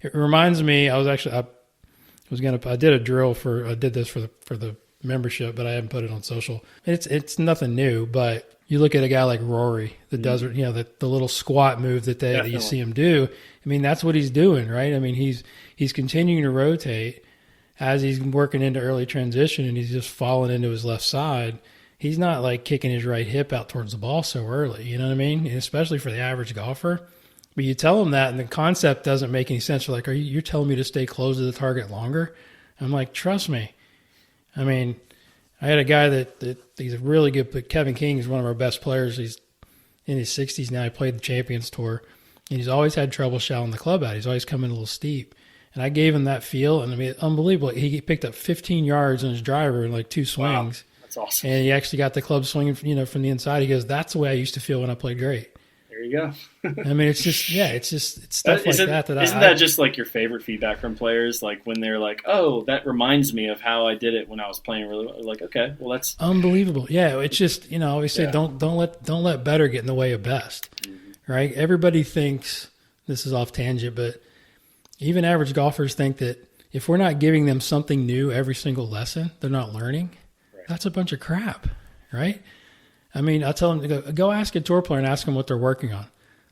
It reminds me, I did a drill I did this for the membership, but I haven't put it on social. It's nothing new, but you look at a guy like Rory that does, the little squat move that you see him do. I mean, that's what he's doing, right? I mean, he's continuing to rotate as he's working into early transition, and he's just falling into his left side. He's not like kicking his right hip out towards the ball so early, you know what I mean? And especially for the average golfer. But you tell him that, and the concept doesn't make any sense. You're like, you're telling me to stay close to the target longer? I'm like, trust me. I mean, I had a guy that he's really good, but Kevin King is one of our best players. He's in his 60s now. He played the Champions Tour, and he's always had trouble shouting the club out. He's always coming a little steep. And I gave him that feel, and I mean, unbelievable. He picked up 15 yards on his driver in like 2 swings. Wow, that's awesome. And he actually got the club swinging, from the inside. He goes, that's the way I used to feel when I played great. There you go. I mean, it's stuff like that. Isn't that just like your favorite feedback from players? Like when they're like, "Oh, that reminds me of how I did it when I was playing really well." Like, okay, well, that's unbelievable. Yeah, it's just I always say don't let better get in the way of best, right? Everybody thinks this is off tangent, but even average golfers think that if we're not giving them something new every single lesson, they're not learning. Right. That's a bunch of crap, right? I mean, I'll tell them, go ask a tour player and ask them what they're working on.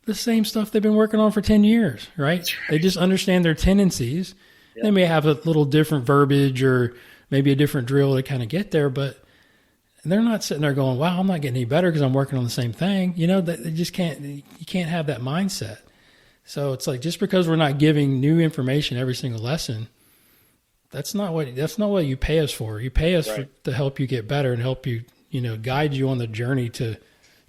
The same stuff they've been working on for 10 years, right? They just understand their tendencies. Yep. They may have a little different verbiage or maybe a different drill to kind of get there, but they're not sitting there going, wow, I'm not getting any better because I'm working on the same thing. They just can't, you can't have that mindset. So it's like, just because we're not giving new information every single lesson, that's not what you pay us for. You pay us to help you get better and help you, guide you on the journey to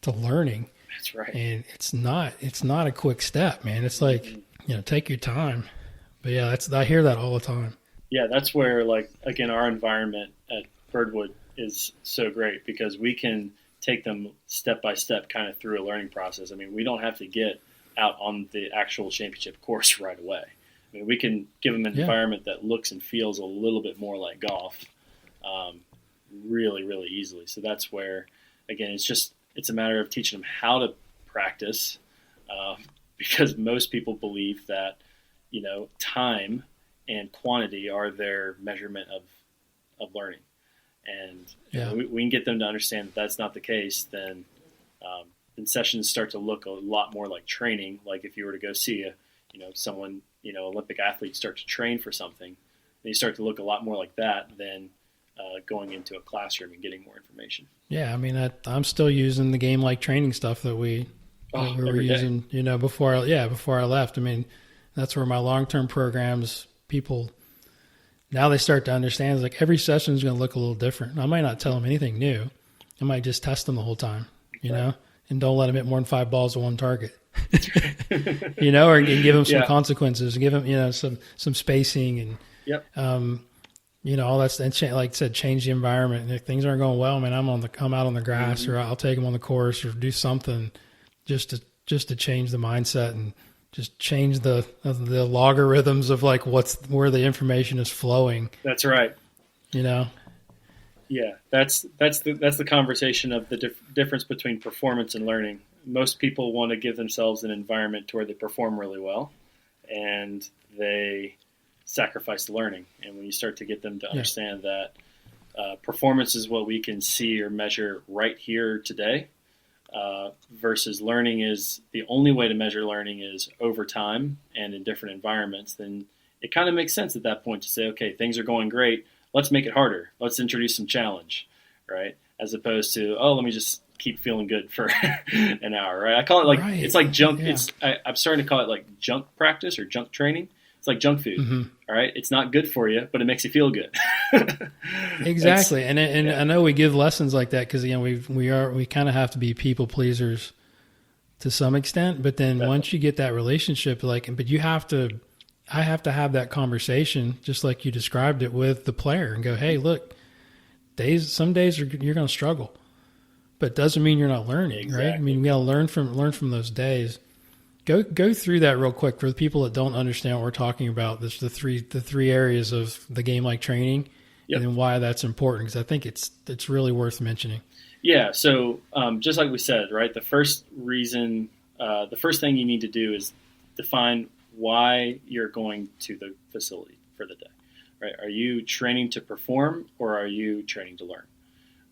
learning. That's right. And it's not a quick step, man. It's like, take your time. But yeah, I hear that all the time. Yeah, that's where, like, again, our environment at Birdwood is so great because we can take them step by step kind of through a learning process. I mean, we don't have to get out on the actual championship course right away. I mean, we can give them an environment that looks and feels a little bit more like golf really, really easily. So that's where, again, it's a matter of teaching them how to practice because most people believe that, time and quantity are their measurement of learning. And we can get them to understand that that's not the case, then sessions start to look a lot more like training. Like if you were to go see someone, Olympic athletes start to train for something, they start to look a lot more like that than going into a classroom and getting more information. Yeah, I mean, I'm still using the game-like training stuff that we were using, before I left. I mean, that's where my long-term programs, people, now they start to understand, it's like every session is going to look a little different. I might not tell them anything new. I might just test them the whole time, and don't let them hit more than 5 balls to one target. Or give them some consequences, give them, some spacing and, all that's, and like I said, change the environment. And if things aren't going well, man, I'm out on the grass, or I'll take them on the course, or do something just to change the mindset and just change the logarithms of like where the information is flowing. That's right. Yeah, that's the conversation of the difference between performance and learning. Most people want to give themselves an environment to where they perform really well, and they sacrifice the learning. And when you start to get them to understand that performance is what we can see or measure right here today, versus learning is the only way to measure learning is over time and in different environments, then it kind of makes sense at that point to say, okay, things are going great. Let's make it harder. Let's introduce some challenge, right? As opposed to, let me just keep feeling good for an hour, right? I call it it's like junk. Yeah. I'm starting to call it like junk practice or junk training. It's like junk food, all right? It's not good for you, but it makes you feel good. Exactly, and I know we give lessons like that because we kind of have to be people pleasers to some extent. But then once you get that relationship, I have to have that conversation just like you described it with the player and go, hey, look, some days you're going to struggle, but it doesn't mean you're not learning, right? I mean, we got to learn from those days. Go through that real quick for the people that don't understand what we're talking about. There's the three areas of the game-like training, and then why that's important, because I think it's really worth mentioning. Yeah. So just like we said, right, the first thing you need to do is define why you're going to the facility for the day, right? Are you training to perform, or are you training to learn,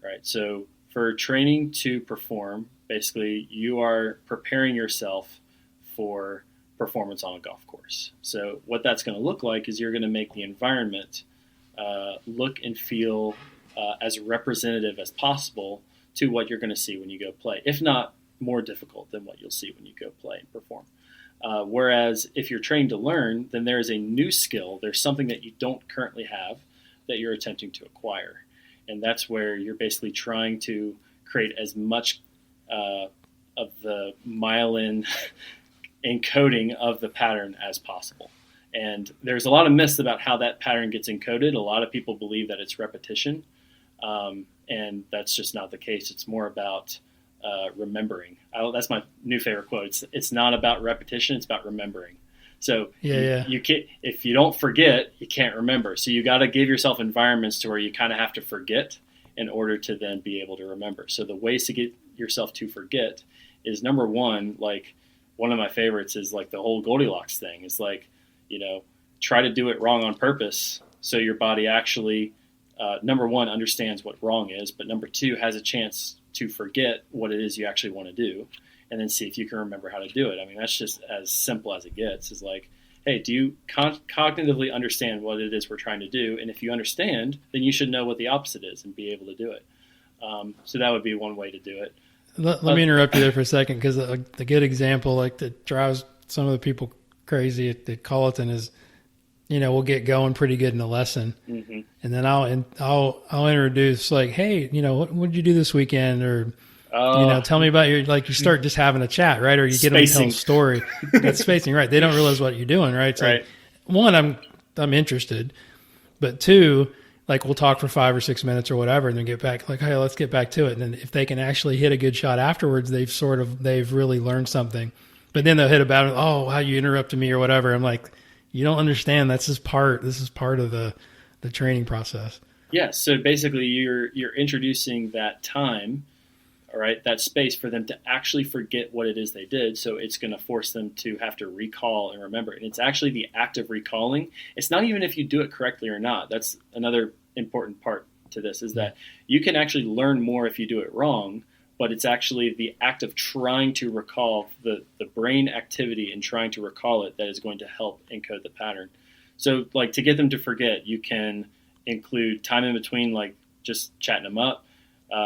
right? So for training to perform, basically you are preparing yourself for performance on a golf course. So what that's going to look like is you're going to make the environment look and feel as representative as possible to what you're going to see when you go play, if not more difficult than what you'll see when you go play and perform. Whereas if you're trained to learn, then there is a new skill. There's something that you don't currently have that you're attempting to acquire. And that's where you're basically trying to create as much of the myelin encoding of the pattern as possible. And there's a lot of myths about how that pattern gets encoded. A lot of people believe that it's repetition, and that's just not the case. It's more about remembering. That's my new favorite quote. It's not about repetition, it's about remembering. So you can't, if you don't forget, you can't remember. So you got to give yourself environments to where you kind of have to forget in order to then be able to remember. So the ways to get yourself to forget is, number one, like one of my favorites is like the whole Goldilocks thing. It's like, try to do it wrong on purpose so your body actually, number one, understands what wrong is, but number two, has a chance to forget what it is you actually want to do, and then see if you can remember how to do it. I mean, that's just as simple as it gets. Is like, hey, do you cognitively understand what it is we're trying to do? And if you understand, then you should know what the opposite is and be able to do it. So that would be one way to do it. Let me interrupt you there for a second, because a good example, like, that drives some of the people crazy at Colleton is, we'll get going pretty good in the lesson, and then I'll introduce, like, hey, what did you do this weekend, or tell me about your, like, you start just having a chat, right? Or you get them to tell a story. That's spacing, right? They don't realize what you're doing, right? So right. One, I'm interested, but two, like, we'll talk for 5 or 6 minutes or whatever, and then get back, like, hey, let's get back to it. And then if they can actually hit a good shot afterwards, they've really learned something. But then they'll hit about it, oh, how you interrupted me or whatever. I'm like, you don't understand. This is part of the training process. Yeah. So basically you're introducing that time, all right, that space for them to actually forget what it is they did. So it's going to force them to have to recall and remember. And it's actually the act of recalling. It's not even if you do it correctly or not. That's another important part to this, is that you can actually learn more if you do it wrong, but it's actually the act of trying to recall, the brain activity in trying to recall it, that is going to help encode the pattern. So, like, to get them to forget, you can include time in between, like just chatting them up.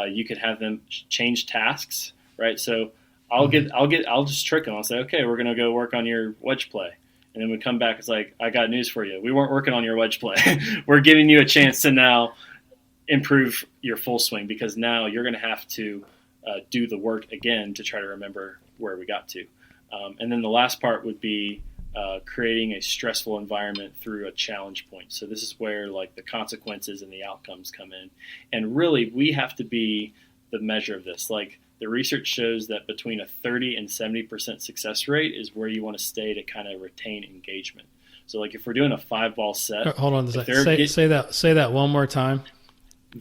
You could have them change tasks, right? So I'll just trick them. I'll say, okay, we're going to go work on your wedge play. And then we come back, it's like, I got news for you. We weren't working on your wedge play. We're giving you a chance to now improve your full swing, because now you're going to have to do the work again to try to remember where we got to. And then the last part would be creating a stressful environment through a challenge point. So this is where, like, the consequences and the outcomes come in. And really, we have to be the measure of this. Like, the research shows that between a 30 and 70% success rate is where you want to stay to kind of retain engagement. So, like, if we're doing a 5-ball set, hold on a second. Say that one more time.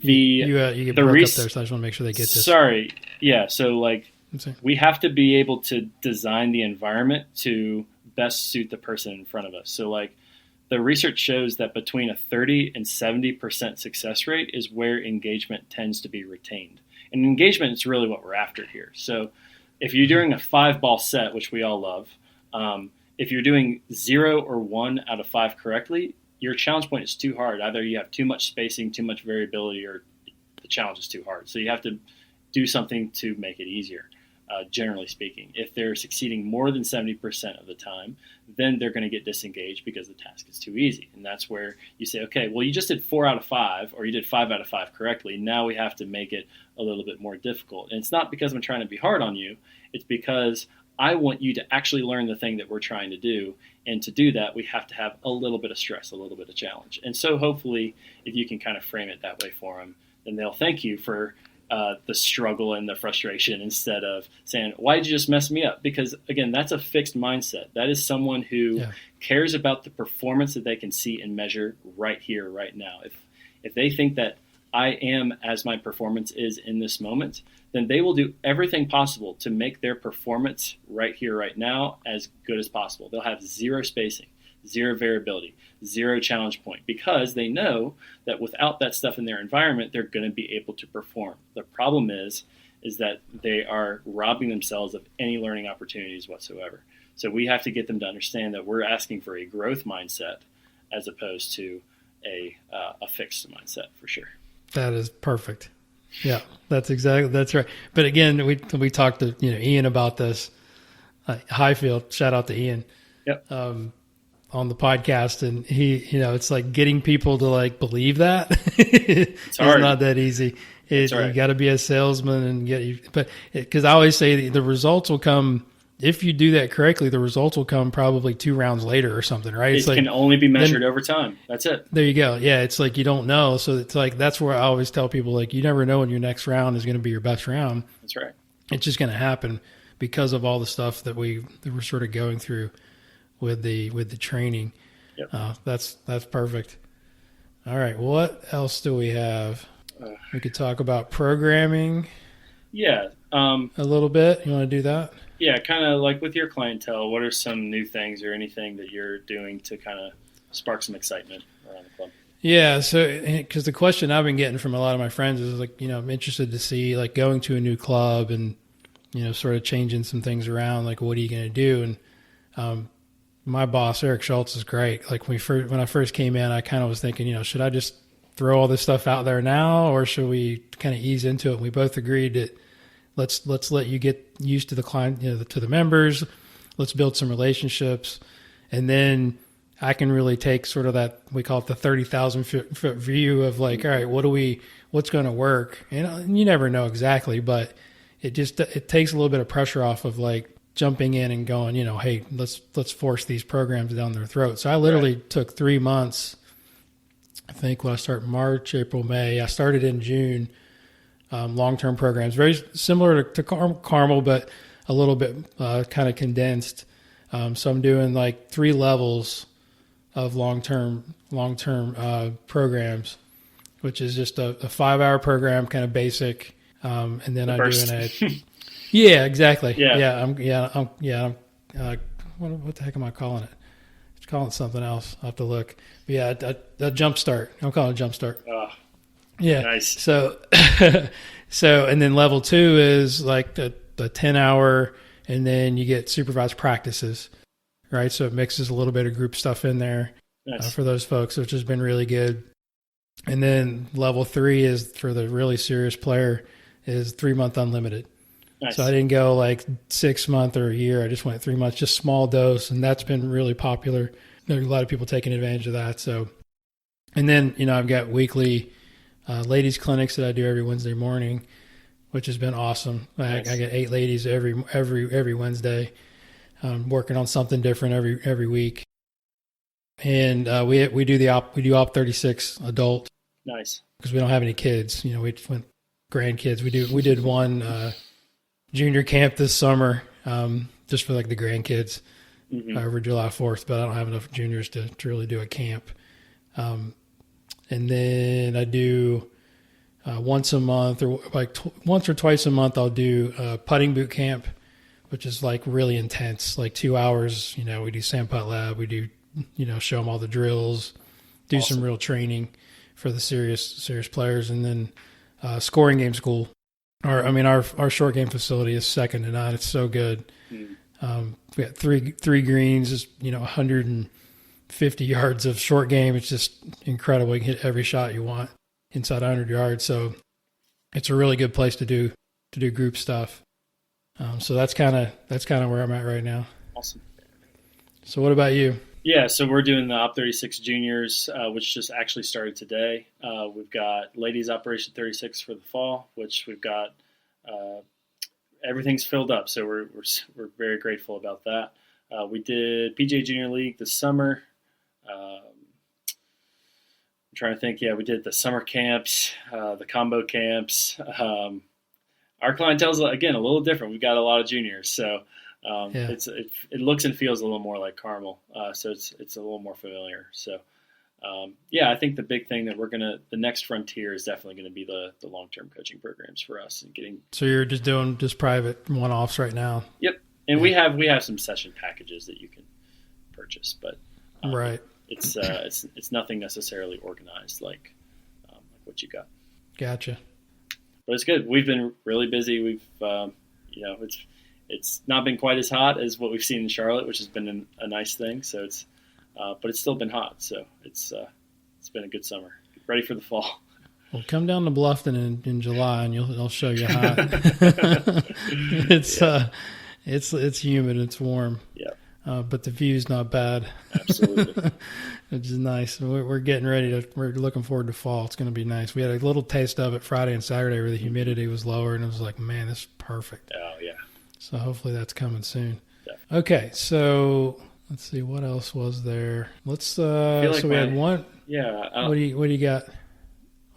You get broke up there, so I just want to make sure they get this. Sorry, yeah. So, like, we have to be able to design the environment to best suit the person in front of us. So, like, the research shows that between a 30 and 70% success rate is where engagement tends to be retained. And engagement is really what we're after here. So if you're doing a 5-ball set, which we all love, if you're doing 0 or 1 out of 5 correctly, your challenge point is too hard. Either you have too much spacing, too much variability, or the challenge is too hard. So you have to do something to make it easier, generally speaking. If they're succeeding more than 70% of the time, then they're going to get disengaged because the task is too easy. And that's where you say, okay, well, you just did 4 out of 5, or you did 5 out of 5 correctly. Now we have to make it a little bit more difficult. And it's not because I'm trying to be hard on you. It's because I want you to actually learn the thing that we're trying to do. And to do that, we have to have a little bit of stress, a little bit of challenge. And so hopefully, if you can kind of frame it that way for them, then they'll thank you for the struggle and the frustration instead of saying, why did you just mess me up? Because, again, that's a fixed mindset. That is someone who cares about the performance that they can see and measure right here, right now. If they think that I am as my performance is in this moment, then they will do everything possible to make their performance right here, right now as good as possible. They'll have zero spacing, zero variability, zero challenge point, because they know that without that stuff in their environment, they're going to be able to perform. The problem is that they are robbing themselves of any learning opportunities whatsoever. So we have to get them to understand that we're asking for a growth mindset as opposed to a fixed mindset, for sure. That is perfect. Yeah, that's right. But again, we talked to Ian about this. Highfield, shout out to Ian. Yep. On the podcast, and he, it's like getting people to like believe that. It's not that easy. You got to be a salesman and get you. But because I always say the results will come if you do that correctly. The results will come probably 2 rounds later or something, right? It can only be measured over time. That's it. There you go. Yeah, it's like you don't know. So it's like that's where I always tell people, like, you never know when your next round is going to be your best round. That's right. It's just going to happen because of all the stuff that we're sort of going through with the training. Yep. That's perfect. All right, what else do we have? We could talk about programming. Yeah. A little bit. You want to do that? Yeah, kind of like with your clientele, what are some new things or anything that you're doing to kind of spark some excitement around the club? Yeah, so because the question I've been getting from a lot of my friends is like, I'm interested to see like going to a new club and, sort of changing some things around. Like, what are you going to do? And my boss, Eric Schultz, is great. Like when I first came in, I kind of was thinking, should I just throw all this stuff out there now, or should we kind of ease into it? And we both agreed that let's let you get used to the client, to the members. Let's build some relationships, and then I can really take sort of that, we call it the 30,000 foot view of like, all right, what's going to work? And you never know exactly, but it takes a little bit of pressure off of like jumping in and going, hey, let's force these programs down their throat. So I literally took 3 months. I think when I start March, April, May, I started in June. Long-term programs, very similar to Carmel, but a little bit kind of condensed. So I'm doing like 3 levels of long-term programs, which is just a 5-hour program, kind of basic. And then I'm doing a yeah, exactly. Yeah. What the heck am I calling it? It's calling it something else. I'll have to look. But yeah, a jump start. I'm calling it jump start. Yeah. Nice. So and then level 2 is like the 10-hour, and then you get supervised practices, right? So it mixes a little bit of group stuff in there for those folks, which has been really good. And then level 3 is for the really serious player is 3-month unlimited. Nice. So I didn't go like 6 month or a year. I just went 3 months, just small dose. And that's been really popular. There's a lot of people taking advantage of that. So, and then, I've got weekly ladies clinics that I do every Wednesday morning, which has been awesome. Nice. I get 8 ladies every Wednesday, working on something different every week. And we do Op 36 adult. Nice. Because we don't have any kids. We went grandkids. We did one junior camp this summer, just for like the grandkids over July 4th, but I don't have enough juniors to really do a camp. And then I do once a month, or like once or twice a month, I'll do a putting boot camp, which is like really intense, like 2 hours. We do sand putt lab, we do show them all the drills, do some real training for the serious players, and then scoring game school. Our short game facility is second to none. It's so good. We got three greens, just 150 yards of short game. It's just incredible. You can hit every shot you want inside 100 yards. So it's a really good place to do group stuff. So that's kind of where I'm at right now. Awesome. So what about you? Yeah, so we're doing the Op 36 Juniors, which just actually started today. We've got Ladies Operation 36 for the fall, which we've got everything's filled up, so we're very grateful about that. We did PGA Junior League this summer. trying to think. Yeah, we did the summer camps, the combo camps. Our clientele's, again, a little different. We've got a lot of juniors, so it looks and feels a little more like Carmel. So it's a little more familiar. So I think the big thing that the next frontier is definitely going to be the long-term coaching programs for us and getting. So you're just doing just private one-offs right now. Yep, and we have some session packages that you can purchase, but right. It's nothing necessarily organized like what you got. Gotcha. But it's good. We've been really busy. We've it's not been quite as hot as what we've seen in Charlotte, which has been a nice thing. So but it's still been hot. So it's been a good summer. Ready for the fall. Well, come down to Bluffton in July, and I'll show you hot. It's humid. It's warm. Yeah. But the view's not bad. Absolutely. Which is nice. We're getting ready we're looking forward to fall. It's going to be nice. We had a little taste of it Friday and Saturday where the humidity was lower, and it was like, man, this is perfect. Oh, yeah. So hopefully that's coming soon. Definitely. Okay, so let's see, what else was there? Let's, we had one. Yeah. What do you got?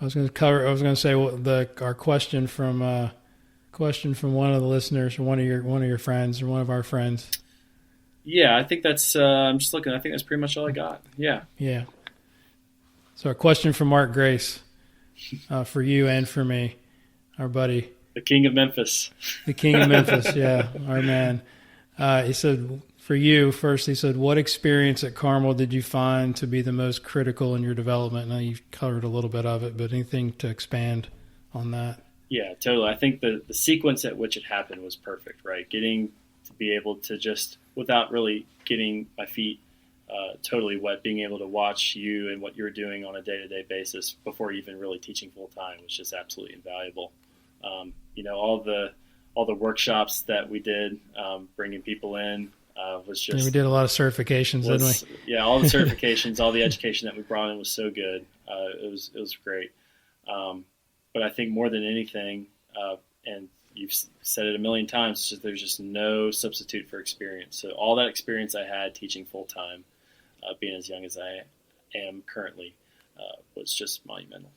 I was going to say our question from one of the listeners or one of your friends or one of our friends. Yeah, I think that's, I'm just looking, I think that's pretty much all I got. Yeah. Yeah. So a question from Mark Grace for you and for me, our buddy. The King of Memphis. The King of Memphis, yeah, our man. He said, for you, first, he said, what experience at Carmel did you find to be the most critical in your development? Now, you've covered a little bit of it, but anything to expand on that? Yeah, totally. I think the sequence at which it happened was perfect, right? Getting to be able to just, without really getting my feet totally wet, being able to watch you and what you're doing on a day-to-day basis before even really teaching full-time was just absolutely invaluable. All the workshops that we did, bringing people in, was just... Yeah, we did a lot of certifications, didn't we? Yeah, all the certifications, all the education that we brought in was so good. It was great. But I think more than anything, and you've said it a million times, there's just no substitute for experience. So all that experience I had teaching full-time, being as young as I am currently, was just monumental.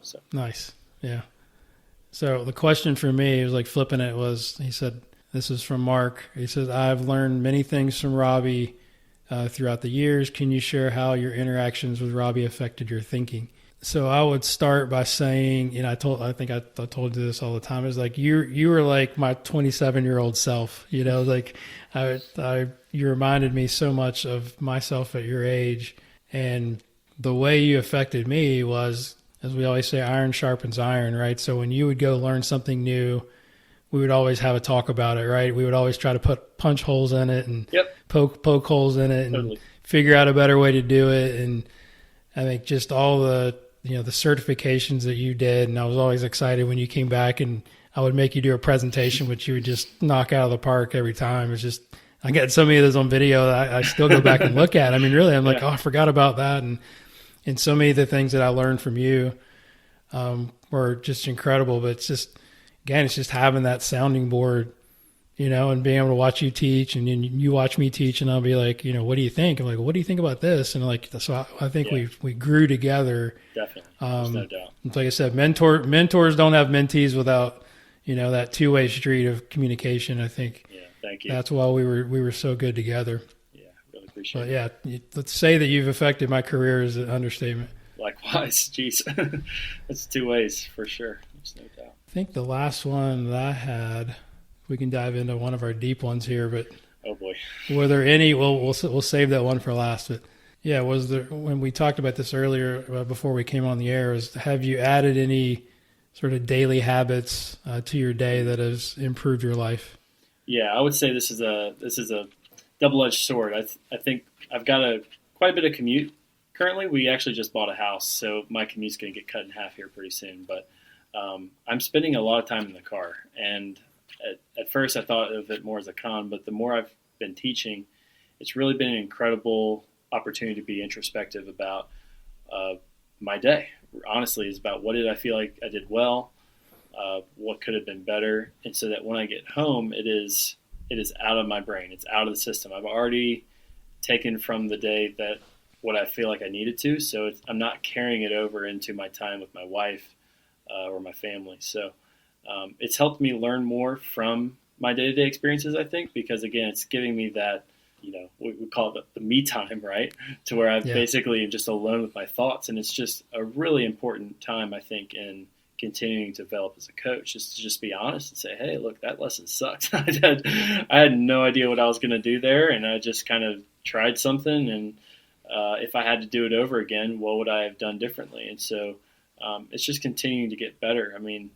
So nice. Yeah. So the question for me, it was like flipping it, was, he said, this is from Mark. He says, I've learned many things from Robbie throughout the years. Can you share how your interactions with Robbie affected your thinking? So I would start by saying, I think I told you this all the time. It was like, you were like my 27-year-old self, like you reminded me so much of myself at your age. And the way you affected me was, as we always say, iron sharpens iron, right? So when you would go learn something new, we would always have a talk about it, right? We would always try to put punch holes in it and poke holes in it and totally figure out a better way to do it. And I think just all the certifications that you did, and I was always excited when you came back and I would make you do a presentation, which you would just knock out of the park every time. It's just, I got so many of those on video that I still go back and look at. I mean, really, I'm like, I forgot about that. And so many of the things that I learned from you were just incredible. But it's just, again, it's just having that sounding board, and being able to watch you teach, and then you watch me teach, and I'll be like, what do you think? I'm like, what do you think about this? And like, so I think we grew together. Definitely, there's no doubt. Like I said, mentors don't have mentees without, that two-way street of communication. I think. Yeah, thank you. That's why we were so good together. Really appreciate it. Yeah, let's say that you've affected my career is an understatement. Likewise, geez. That's two ways for sure. There's no doubt. I think the last one that I had, we can dive into one of our deep ones here, but oh boy, were there any? We'll save that one for last. But yeah, was there, when we talked about this earlier before we came on the air, have you added any sort of daily habits to your day that has improved your life? Yeah, I would say this is a double-edged sword. I think I've got quite a bit of commute. Currently, we actually just bought a house, so my commute's going to get cut in half here pretty soon. But I'm spending a lot of time in the car, and at first I thought of it more as a con, but the more I've been teaching, it's really been an incredible opportunity to be introspective about my day. Honestly, it's about what did I feel like I did well, what could have been better, and so that when I get home, it is out of my brain. It's out of the system. I've already taken from the day that what I feel like I needed to. So I'm not carrying it over into my time with my wife or my family. So it's helped me learn more from my day-to-day experiences, I think, because again, it's giving me that, we call it the me time, right? To where I basically am just alone with my thoughts. And it's just a really important time, I think, in continuing to develop as a coach, is to just be honest and say, hey, look, that lesson sucked. I had no idea what I was going to do there. And I just kind of tried something. And if I had to do it over again, what would I have done differently? And so it's just continuing to get better. I mean,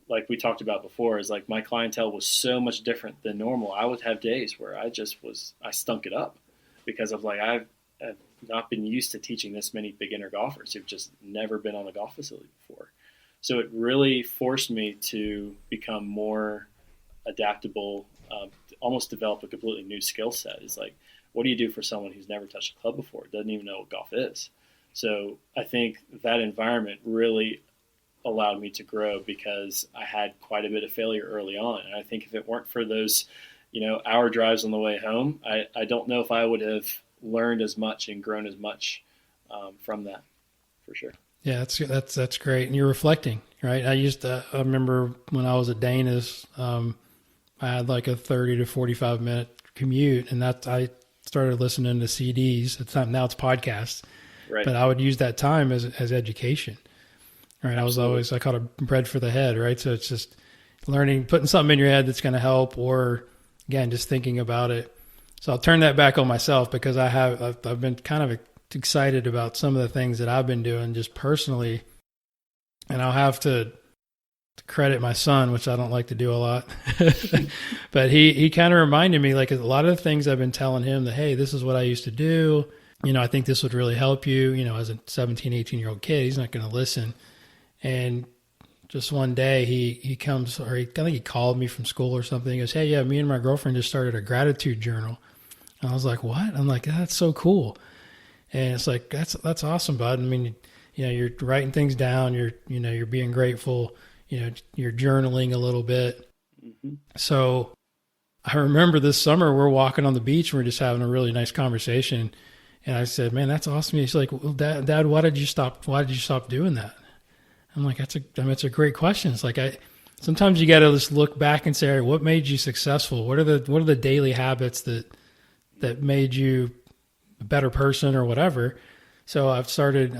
like we talked about before, is like my clientele was so much different than normal. I would have days where I stunk it up because of like, I've not been used to teaching this many beginner golfers who've just never been on a golf facility before. So it really forced me to become more adaptable, almost develop a completely new skill set. It's like, what do you do for someone who's never touched a club before, doesn't even know what golf is? So I think that environment really allowed me to grow because I had quite a bit of failure early on. And I think if it weren't for those, hour drives on the way home, I don't know if I would have learned as much and grown as much from that, for sure. Yeah, that's great. And you're reflecting, right? I remember when I was at Dana's, I had like a 30 to 45 minute commute, and I started listening to CDs. Now it's podcasts, right? But I would use that time as education. Right. I called it bread for the head, right? So it's just learning, putting something in your head that's going to help, or again, just thinking about it. So I'll turn that back on myself because I've been kind of excited about some of the things that I've been doing just personally. And I'll have to credit my son, which I don't like to do a lot, but he kind of reminded me, like a lot of the things I've been telling him that, hey, this is what I used to do. I think this would really help you. As a 17, 18-year-old kid, he's not going to listen. And just one day he comes, or I think he called me from school or something. He goes, hey, yeah, me and my girlfriend just started a gratitude journal. And I was like, what? I'm like, that's so cool. And it's like, that's awesome, bud. I mean, you're writing things down. You're being grateful. You're journaling a little bit. Mm-hmm. So I remember this summer we're walking on the beach and we're just having a really nice conversation. And I said, man, that's awesome. He's like, well, Dad, why did you stop doing that? I'm like, it's a great question. It's like, sometimes you got to just look back and say, all right, what made you successful? What are the daily habits that made you a better person or whatever? So I started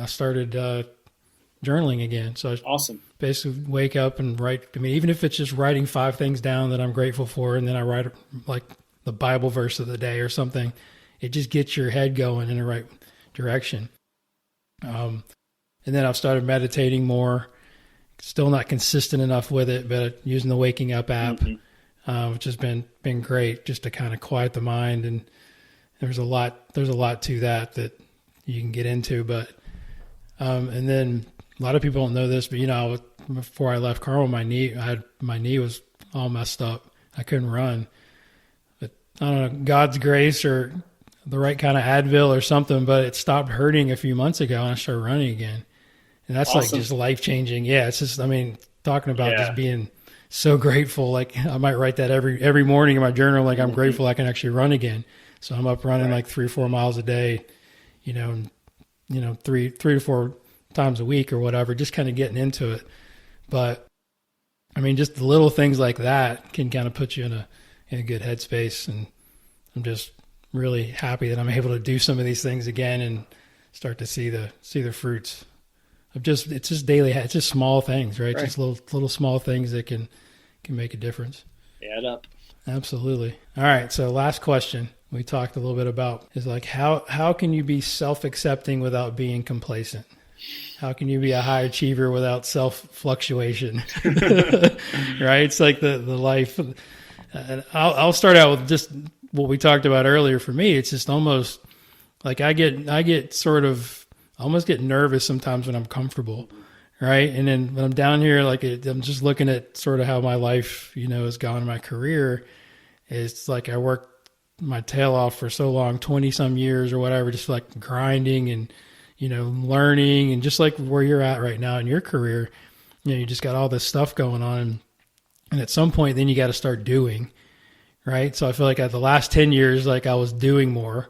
journaling again. So awesome. Basically wake up and write. I mean, even if it's just writing 5 things down that I'm grateful for, and then I write like the Bible verse of the day or something, it just gets your head going in the right direction. And then I've started meditating more. Still not consistent enough with it, but using the Waking Up app, which has been great just to kind of quiet the mind. And there's a lot to that you can get into. But and then a lot of people don't know this, but before I left Carmel, my knee was all messed up. I couldn't run. But I don't know, God's grace or the right kind of Advil or something, but it stopped hurting a few months ago and I started running again. And that's awesome. Like just life-changing. Yeah, it's just, talking about just being so grateful. Like I might write that every morning in my journal, like I'm grateful I can actually run again. So I'm up running like 3 or 4 miles a day, 3 to 4 times a week or whatever, just kind of getting into it. But just the little things like that can kind of put you in a good headspace. And I'm just really happy that I'm able to do some of these things again and start to see the fruits. It's just daily. It's just small things, right? Just little small things that can make a difference. Add up. Absolutely. All right. So last question we talked a little bit about is like, how can you be self-accepting without being complacent? How can you be a high achiever without self-fluctuation? Right? It's like the life. And I'll start out with just what we talked about earlier. For me, it's just almost like I get sort of almost get nervous sometimes when I'm comfortable, right? And then when I'm down here, like I'm just looking at sort of how my life, has gone in my career. It's like I worked my tail off for so long, 20 some years or whatever, just like grinding and, learning, and just like where you're at right now in your career, you just got all this stuff going on. And at some point then you got to start doing, right? So I feel like at the last 10 years, like I was doing more.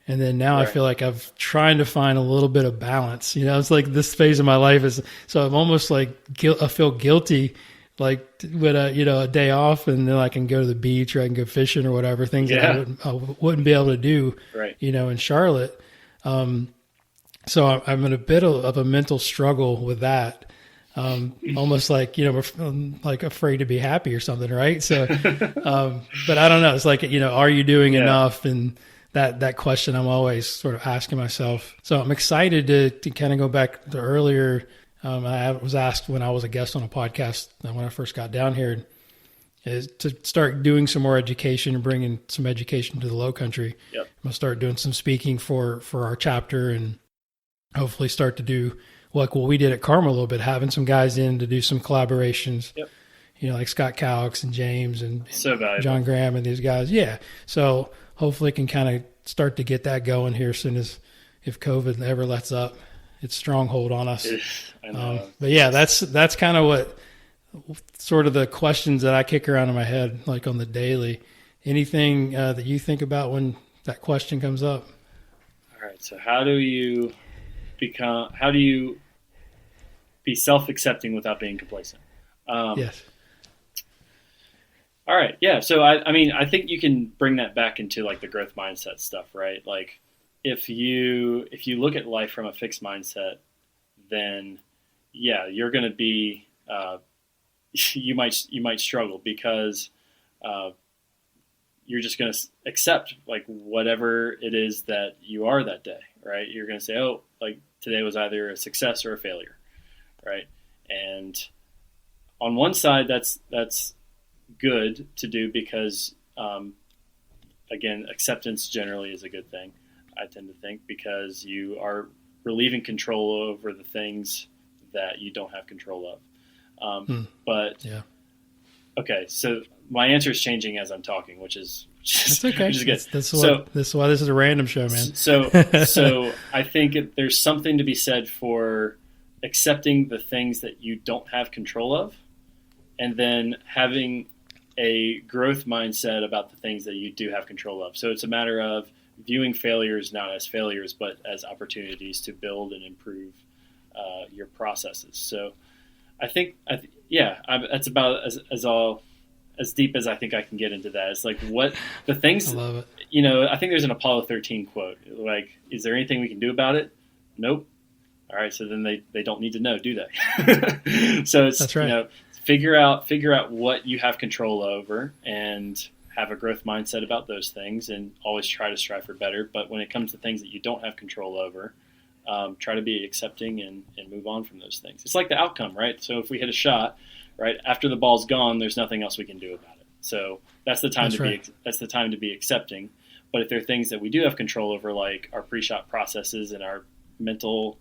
And then now I feel like I'm trying to find a little bit of balance. You know, it's like this phase of my life is, so I'm almost like, I feel guilty, like with a day off, and then I can go to the beach or I can go fishing or whatever, things that I wouldn't be able to do, in Charlotte. So I'm in a bit of a mental struggle with that. Almost like, we're like afraid to be happy or something. Right. So, but I don't know. It's like, are you doing enough? And that question I'm always sort of asking myself. So I'm excited to kind of go back to earlier. I was asked when I was a guest on a podcast when I first got down here, is to start doing some more education and bringing some education to the Low Country. Yep. I'm going to start doing some speaking for our chapter, and hopefully start to do like what we did at Carmel a little bit, having some guys in to do some collaborations. Yep. Like Scott Cowix and James and John Graham and these guys. Yeah. So hopefully can kind of start to get that going here as soon as, if COVID ever lets up its stronghold on us. I know. But yeah, that's kind of what sort of the questions that I kick around in my head, like on the daily. Anything that you think about when that question comes up? All right. So how do you be self-accepting without being complacent? Yes. All right. Yeah. So I think you can bring that back into like the growth mindset stuff, right? Like if you look at life from a fixed mindset, then you're going to be, you might struggle because, you're just going to accept like whatever it is that you are that day, right? You're going to say, oh, like today was either a success or a failure, right? And on one side, that's good to do because, again, acceptance generally is a good thing, I tend to think, because you are relieving control over the things that you don't have control of. Okay, so my answer is changing as I'm talking, which is okay. Which is good. That's why this is a random show, man. So I think there's something to be said for accepting the things that you don't have control of, and then having a growth mindset about the things that you do have control of. So it's a matter of viewing failures not as failures, but as opportunities to build and improve your processes. So I think, that's about as deep as I think I can get into that. It's like what the things, I love it. I think there's an Apollo 13 quote, like, is there anything we can do about it? Nope. All right. So then they don't need to know, do they? So it's, that's right. Figure out what you have control over and have a growth mindset about those things, and always try to strive for better. But when it comes to things that you don't have control over, try to be accepting and move on from those things. It's like the outcome, right? So if we hit a shot, right, after the ball's gone, there's nothing else we can do about it. So that's the time that's the time to be accepting. But if there are things that we do have control over, like our pre-shot processes and our mental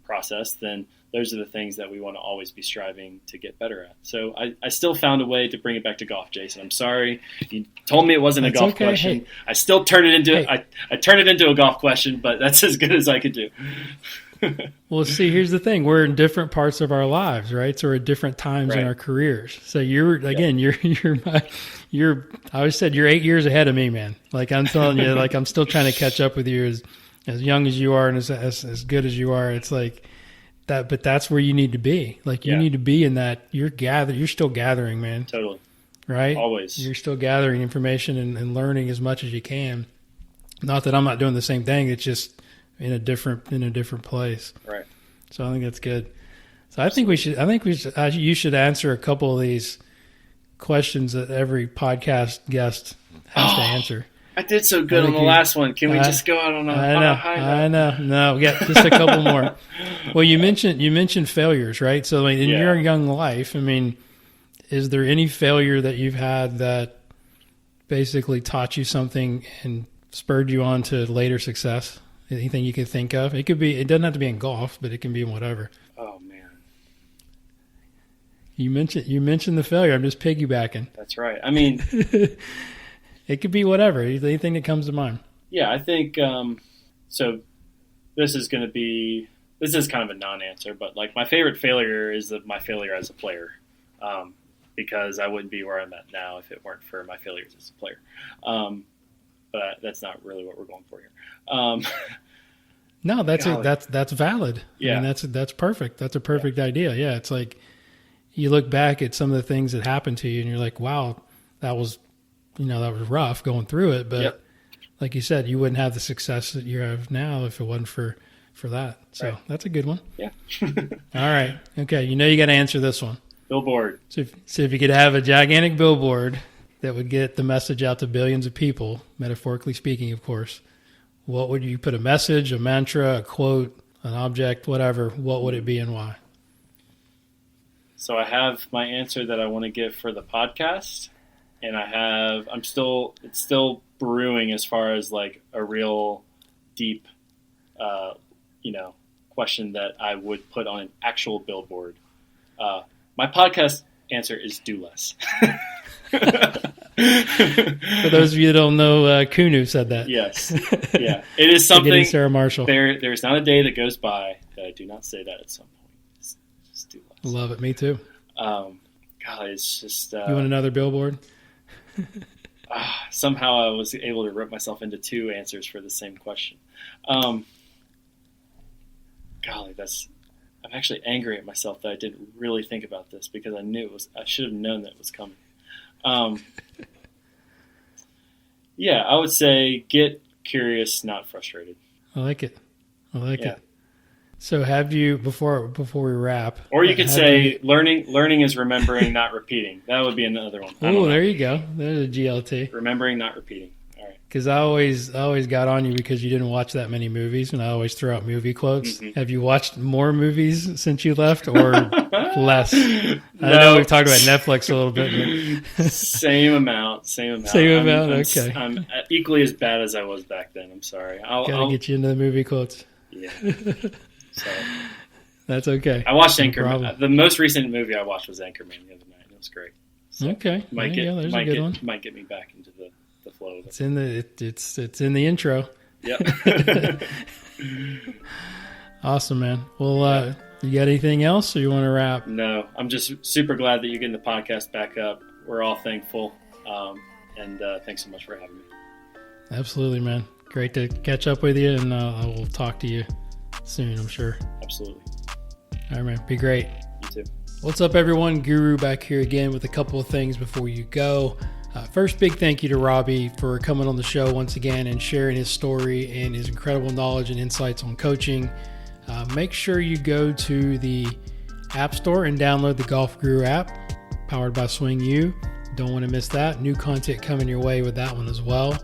process, then those are the things that we want to always be striving to get better at. So I still found a way to bring it back to golf, Jason. I'm sorry. You told me it wasn't a golf question. Hey. I still turned it into I turned it into a golf question, but that's as good as I could do. Well, see, here's the thing. We're in different parts of our lives, right? So we're at different times in our careers. So you're I always said you're 8 years ahead of me, man. Like I'm telling you, like I'm still trying to catch up with you as young as you are and as good as you are. It's like that, but that's where you need to be. Like you need to be in that. You're still gathering, man. Totally. Right? Always. You're still gathering information and learning as much as you can. Not that I'm not doing the same thing. It's just in a different place. Right. So I think that's good. So you should answer a couple of these questions that every podcast guest has to answer. I did so good on the last one. Can we just go out on a high note? I know. No, we got just a couple more. Well, you mentioned failures, right? So in your young life, I mean, is there any failure that you've had that basically taught you something and spurred you on to later success? Anything you can think of? It doesn't have to be in golf, but it can be in whatever. Oh man. You mentioned the failure. I'm just piggybacking. That's right. I mean, it could be whatever. Anything that comes to mind. Yeah, I think so. This is kind of a non-answer, but like my favorite failure is my failure as a player, because I wouldn't be where I'm at now if it weren't for my failures as a player. but that's not really what we're going for here. No, that's valid. Yeah. I mean, that's perfect. That's a perfect idea. Yeah. It's like you look back at some of the things that happened to you and you're like, wow, that was rough going through it. But like you said, you wouldn't have the success that you have now if it wasn't for that. So that's a good one. Yeah. All right. Okay. You got to answer this one. Billboard. So if you could have a gigantic billboard that would get the message out to billions of people, metaphorically speaking, of course, what would you put? A message, a mantra, a quote, an object, whatever. What would it be and why? So I have my answer that I want to give for the podcast, and it's still brewing as far as like a real deep, question that I would put on an actual billboard. My podcast answer is do less. For those of you that don't know, Kunu said that. Yes. Yeah. It is something. Sarah Marshall. There's not a day that goes by that I do not say that at some point. Just do less. Love it. Me too. God, it's just. You want another billboard? Somehow I was able to rip myself into two answers for the same question. Golly, I'm actually angry at myself that I didn't really think about this because I should have known that it was coming. Yeah, I would say get curious, not frustrated. I like it. It. So have you, before we wrap... Or you could say learning is remembering, not repeating. That would be another one. Oh, there you go. There's a GLT. Remembering, not repeating. All right. Because I always got on you because you didn't watch that many movies, and I always throw out movie quotes. Mm-hmm. Have you watched more movies since you left, or less? I know we've talked about Netflix a little bit. But... Same amount. Okay. I'm equally as bad as I was back then. I'm sorry. I'll get you into the movie quotes. Yeah. So that's okay. I watched Anchorman. The most recent movie I watched was Anchorman the other night. It was great. So okay. There's a good one. Might get me back into the flow of it. It's in the intro. Yep. Awesome, man. Well, you got anything else, or you want to wrap? No, I'm just super glad that you're getting the podcast back up. We're all thankful, and thanks so much for having me. Absolutely, man. Great to catch up with you, and I will talk to you soon, I'm sure. Absolutely. All right, man. Be great. You too. What's up, everyone? Guru back here again with a couple of things before you go. First, big thank you to Robbie for coming on the show once again and sharing his story and his incredible knowledge and insights on coaching. Make sure you go to the App Store and download the Golf Guru app, powered by Swing U. Don't want to miss that. New content coming your way with that one as well.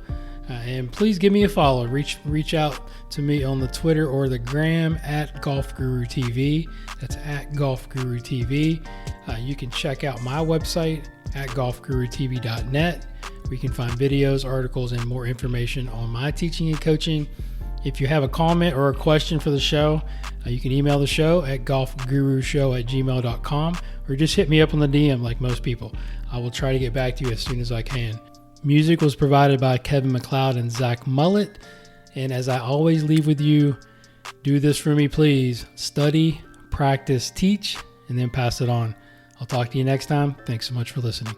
And please give me a follow. Reach out to me on the Twitter or the Gram at Golf Guru TV. That's at Golf Guru TV. You can check out my website at golfgurutv.net. We can find videos, articles, and more information on my teaching and coaching. If you have a comment or a question for the show, you can email the show at golfgurushow@gmail.com, or just hit me up on the DM like most people. I will try to get back to you as soon as I can. Music was provided by Kevin MacLeod and Zach Mullet. And as I always leave with you, do this for me, please. Study, practice, teach, and then pass it on. I'll talk to you next time. Thanks so much for listening.